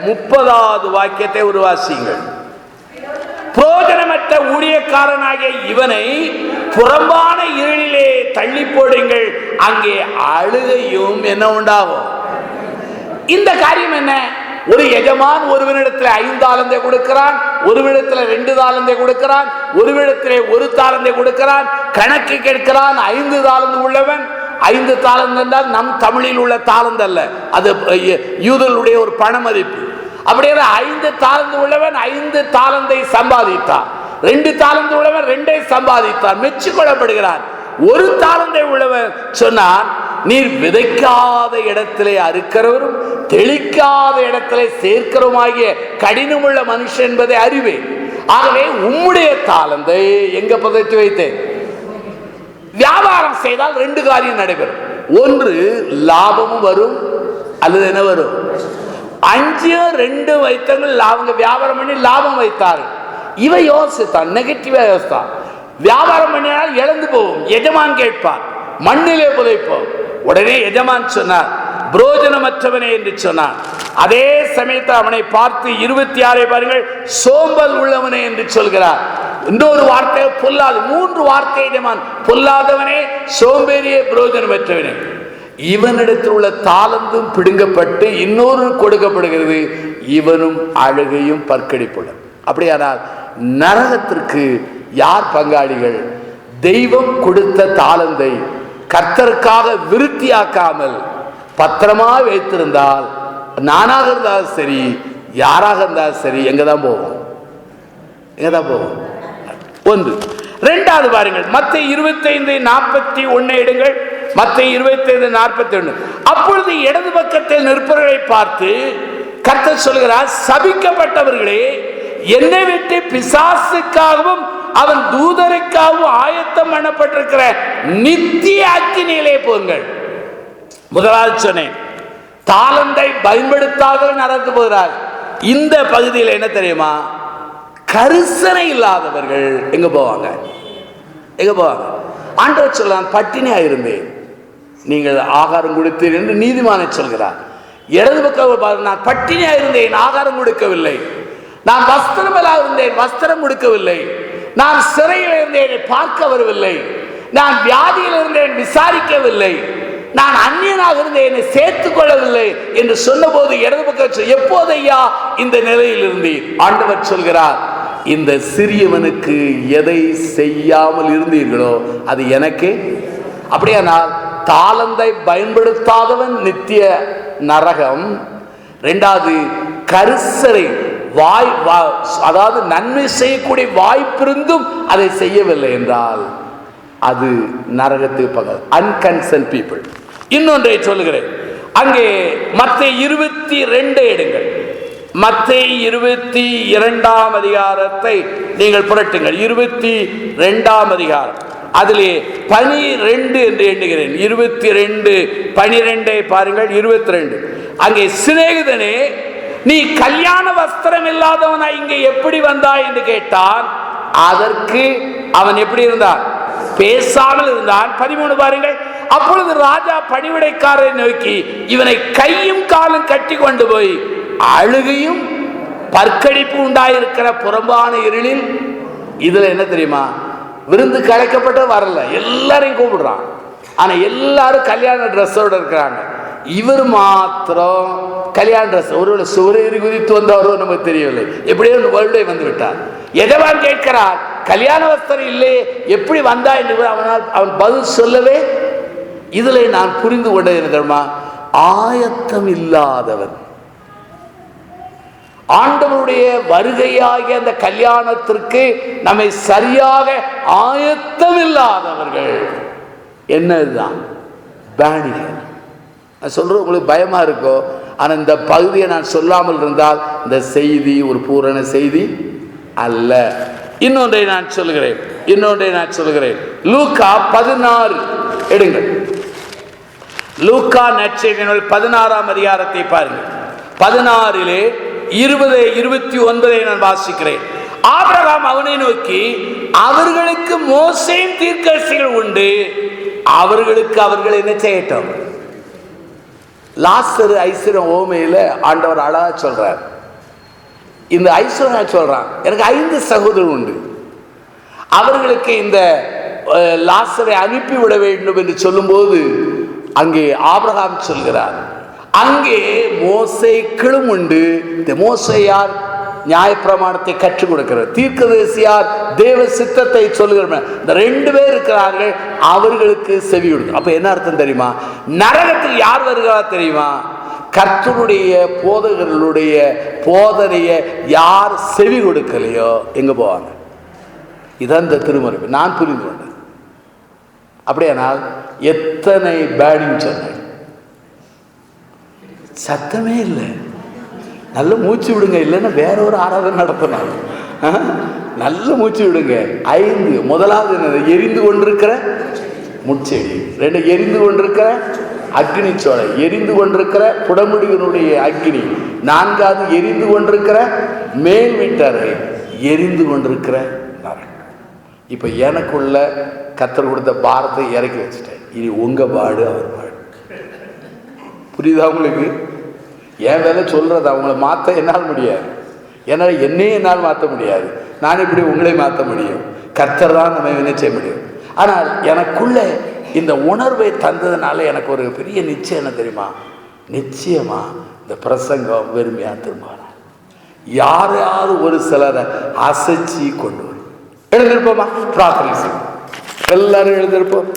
[SPEAKER 1] 30வது வாக்கியத்தை உருவாசியுங்கள். புரோஜனமற்ற ஊழியக்காரனாகிய இவனை புறம்பான இருளிலே தள்ளி போடுங்கள், அங்கே அழுகையும் என்ன உண்டாகும். இந்த காரியம் என்ன? ஒரு எஜமான் ஒருவனிடத்தில் 5 தாலந்தை கொடுக்கிறான், ஒருவனிடத்தில் 2 தாலந்தை கொடுக்கிறான், ஒருவனிடத்தில் 1 தாலந்தை கொடுக்கிறான். கணக்கு கேட்கிறான். 5 தாலந்து உள்ளவன், 5 தாலந்து என்றால் நம் தமிழில் உள்ள தாலந்து அல்ல, அது யூதர்களுடைய ஒரு பண மதிப்பு. அப்படியே 5 தாலந்து உள்ளவன் 5 தாலந்தை சம்பாதித்தான். 2 தாலந்து உள்ளவன் 2 சம்பாதித்தான், மெச்சுக்கொள்ளப்படுகிறான். 1 தாலந்தை உள்ளவன் சொன்னான், நீர் விதைக்காத இடத்திலே அறுக்கிறவரும் தெளிக்காத இடத்திலே சேர்க்கிறவருமாகிய கடினமுள்ள மனுஷன் என்பதை அறிவேன். ஆகவே உம்முடைய தாலந்தை எங்க புதைத்து வைத்தேன்? வியாபாரம் செய்தால் 2 காரியம் நடைபெறும். ஒன்று, லாபமும் வரும், அல்லது என்ன வரும்? 5 2 வைத்தவங்க அவங்க வியாபாரம் பண்ணி லாபம் வைத்தார்கள். இவ யோசித்தான், நெகட்டிவா யோசித்தான். வியாபாரம் பண்ணினால் இழந்து போவோம், எஜமான் கேட்பார், மண்ணிலே புதைப்போம். உடனே எஜமான் சொன்னார், புரோஜனமற்றவனே என்று சொன்னார். அதே சமயத்தில் அவனை பார்த்து 26 பாருங்கள், சோம்பல் உள்ளவனே என்று சொல்கிறார். இன்னொரு வார்த்தை பொல்லாது. 3 வார்த்தை எஜமான், பொல்லாதவனே, சோம்பேறியே, புரோஜனமற்றவனே. இவனிடத்தில் உள்ள தாளந்தும் பிடுங்கப்பட்டு இன்னொரு கொடுக்கப்படுகிறது, இவனும் அழுகையும் பற்கடிப்புடன். அப்படியானால் நரகத்திற்கு யார் பங்காளிகள்? தெய்வம் கொடுத்த தாளந்தை கர்த்தருக்காக விருத்தியாக்காமல் பத்திரமா வைத்திருந்தால், நானாக இருந்தாலும் சரி, யாராக இருந்தாலும் சரி, எங்கதான் போவோம்? எங்கதான் போவோம்? ஒன்று. 2வது பாருங்கள், மத்தேயு 25:41 எடுங்கள். மத்தேயு 25:41. அப்பொழுது இடது பக்கத்தில் நிற்பவர்களை பார்த்து கர்த்தர் சொல்கிறார், சபிக்கப்பட்டவர்களே, என்னை விட்டு பிசாசுக்காகவும் அவன் தூதருக்காகவும் ஆயத்தம் பண்ணப்பட்டிருக்கிற நித்திய அக்கினியிலே போங்கள். முதலாவது சொன்னேன், தாளந்தை பயன்படுத்தாத நடந்து போகிறார். இந்த பகுதியில் என்ன தெரியுமா? கரிசனை இல்லாதவர்கள் எங்க போவாங்க? எங்க போவாங்க? ஆண்டவர் சொல்லலாம், பட்டினியா இருந்தேன், நீங்கள் ஆகாரம் கொடுத்தீர்கள் என்று நீதிமானை சொல்கிறார். இடது பக்கம், நான் பட்டினியா இருந்தேன், ஆகாரம் கொடுக்கவில்லை. நான் வஸ்திரமெல்லாம் இருந்தேன், வஸ்திரம் கொடுக்கவில்லை. நான் சிறையில் இருந்தேன், பார்க்க வரவில்லை. நான் வியாதியில் இருந்தேன், விசாரிக்கவில்லை. நான் அந்நியனாக இருந்தேன், என்னை சேர்த்துக் கொள்ளவில்லை என்று சொன்ன போது இடது பக்கம், எப்போதையா இந்த நிலையில் இருந்தீர்? ஆண்டவர் சொல்கிறார், இந்த சிறியவனுக்கு எதை செய்யாமல் இருந்தீர்களோ அது எனக்கே. அப்படியானால் தாளந்தை பயன்படுத்தாதவன் நித்திய நரகம். 2வது, கரிசனை வாய், அதாவது நன்மை செய்யக்கூடிய வாய்ப்பிருந்தும் அதை செய்யவில்லை என்றால் அது நரகத்துக்கு பகல். அன்கன்சர்ன் பீப்புள். இன்னொன்றை சொல்லுகிறேன், அங்கே மத்தேயு 22 எடுங்கள். மத்தேயு 22ஆம் அதிகாரத்தை நீங்கள் புரட்டுங்கள். 22ஆம் அதிகாரம், அதிலே 12 என்று எண்ணுகிறேன். 22:12 பாருங்கள். 22 அங்கே, சிநேகிதனே, நீ கல்யாண வஸ்திரம் இல்லாதவனா இங்கே எப்படி வந்தாய் என்று கேட்டான். அதற்கு அவன் எப்படி இருந்தான்? பேசாமல் இருந்தான். 13 பாருங்கள். அப்பொழுது ராஜா பணிவிடைக்காரரை நோக்கி, இவனை கையும் காலும் கட்டி கொண்டு போய் அழுகையும் பற்கடிப்பு உண்டாயிருக்கிற புறம்பான இருளில். இதுல என்ன தெரியுமா? விருந்து கலைக்கப்பட்ட வரல, எல்லாரையும் கூப்பிடுறான். ஆனா எல்லாரும் கல்யாண ட்ரெஸ்ஸோட இருக்கிறாங்க. இவர் மாத்திரம் கல்யாண ட்ரெஸ். ஒருவேளை சூரியரி குதித்து வந்தவரோ நமக்கு தெரியவில்லை, எப்படியோ வேர்ல்டே வந்து விட்டார். எதவான் கேட்கிறார், கல்யாண வஸ்திரம் இல்லையே எப்படி வந்தா என்று அவன் பதில் சொல்லவே. இதுல நான் புரிந்து கொண்டது தெரியுமா, ஆயத்தம் இல்லாதவன். ஆண்டவருடைய வருகையாகிய அந்த கல்யாணத்திற்கு நம்மை சரியாக ஆயத்தம் இல்லாதவர்கள் என்னதுதான் பேணிகள். நான் சொல்றது உங்களுக்கு பயமா இருக்கோ, ஆனா இந்த பகுதியை நான் சொல்லாமல் இருந்தால் இந்த செய்தி ஒரு பூரண செய்தி அல்ல. இன்னொன்றை நான் சொல்லுகிறேன். லூக்கா 16 எடுங்கள். லூக்கா நற்செய்தி நூல் 16ஆம் அதிகாரத்தை பாருங்கள். 16 20-29 நான் வாசிக்கிறேன். ஆபிரகாம் அவனை நோக்கி, அவர்களுக்கு மோசேயின் தீர்க்கதரிசிகள் உண்டு, அவர்களுக்கு அவர்கள் என்ன செய்யட்டும். லாசரு ஐஸ்வர்யம் ஓமையில ஆண்டவர் அழகா சொல்றார். இந்த ஐஸ்வர்யம் சொல்றான், எனக்கு 5 சகோதரர் உண்டு, அவர்களுக்கு இந்த லாசரை அனுப்பிவிட வேண்டும் என்று சொல்லும்போது அங்கே ஆபிரகாம் சொல்கிறார், அங்கே மோசேக்களும் உண்டு. இந்த மோசேயார் நியாயப்பிரமாணத்தை கற்றுக் கொடுக்கிறார், தீர்க்கதரிசியார் தேவ சித்தத்தை சொல்லுகிறார். இந்த 2 பேர் இருக்கிறார்கள், அவர்களுக்கு செவி கொடுக்கும். அப்ப என்ன அர்த்தம் தெரியுமா, நரகத்தில் யார் வருகிறார் தெரியுமா, கர்த்தருடைய போதகர்களுடைய போதனைய யார் செவி கொடுக்கலையோ எங்க போவாங்க. இதான் இந்த திருமறை நான் புரிந்து கொண்டேன். அப்படியானால் எத்தனை பேடிங் சொன்னேன், சத்தமே இல்லை. நல்ல மூச்சு விடுங்க, இல்லைன்னா வேற ஒரு ஆராதனை நடத்தணும். நல்ல மூச்சு விடுங்க. 5 முதலாவது எரிந்து கொண்டிருக்கிற முட்செடி, 2 எரிந்து கொண்டிருக்கிற அக்னி சோலை, எரிந்து கொண்டிருக்கிற புடமுடியினுடைய அக்னி, 4வது எரிந்து கொண்டிருக்கிற மேல் வீட்டறை, எரிந்து கொண்டிருக்கிற நரகம். இப்ப எனக்குள்ள கர்த்தர் கொடுத்த பாரத்தை இறக்கி வச்சுட்டேன். இனி உங்க பாடு அவர் பாடு. புரியுதா உங்களுக்கு? என் வேலை சொல்றது, அவங்கள மாற்ற என்னால் முடியாது, ஏன்னா என்னையே என்னால் மாற்ற முடியாது. நான் இப்படி உங்களை மாற்ற முடியும், கர்த்தர் தான் நம்ம என்ன செய்ய முடியும். ஆனால் எனக்குள்ள இந்த உணர்வை தந்ததுனால எனக்கு ஒரு பெரிய நிச்சயம் என்ன தெரியுமா, நிச்சயமா இந்த பிரசங்கம் வெறுமையா திரும்ப யாரையாவது ஒரு சிலரை அசைச்சி கொண்டு வரும். எழுந்திருப்போமா, பிரார்த்தனை செய்வோம். எல்லாரும் எழுந்திருப்போம்.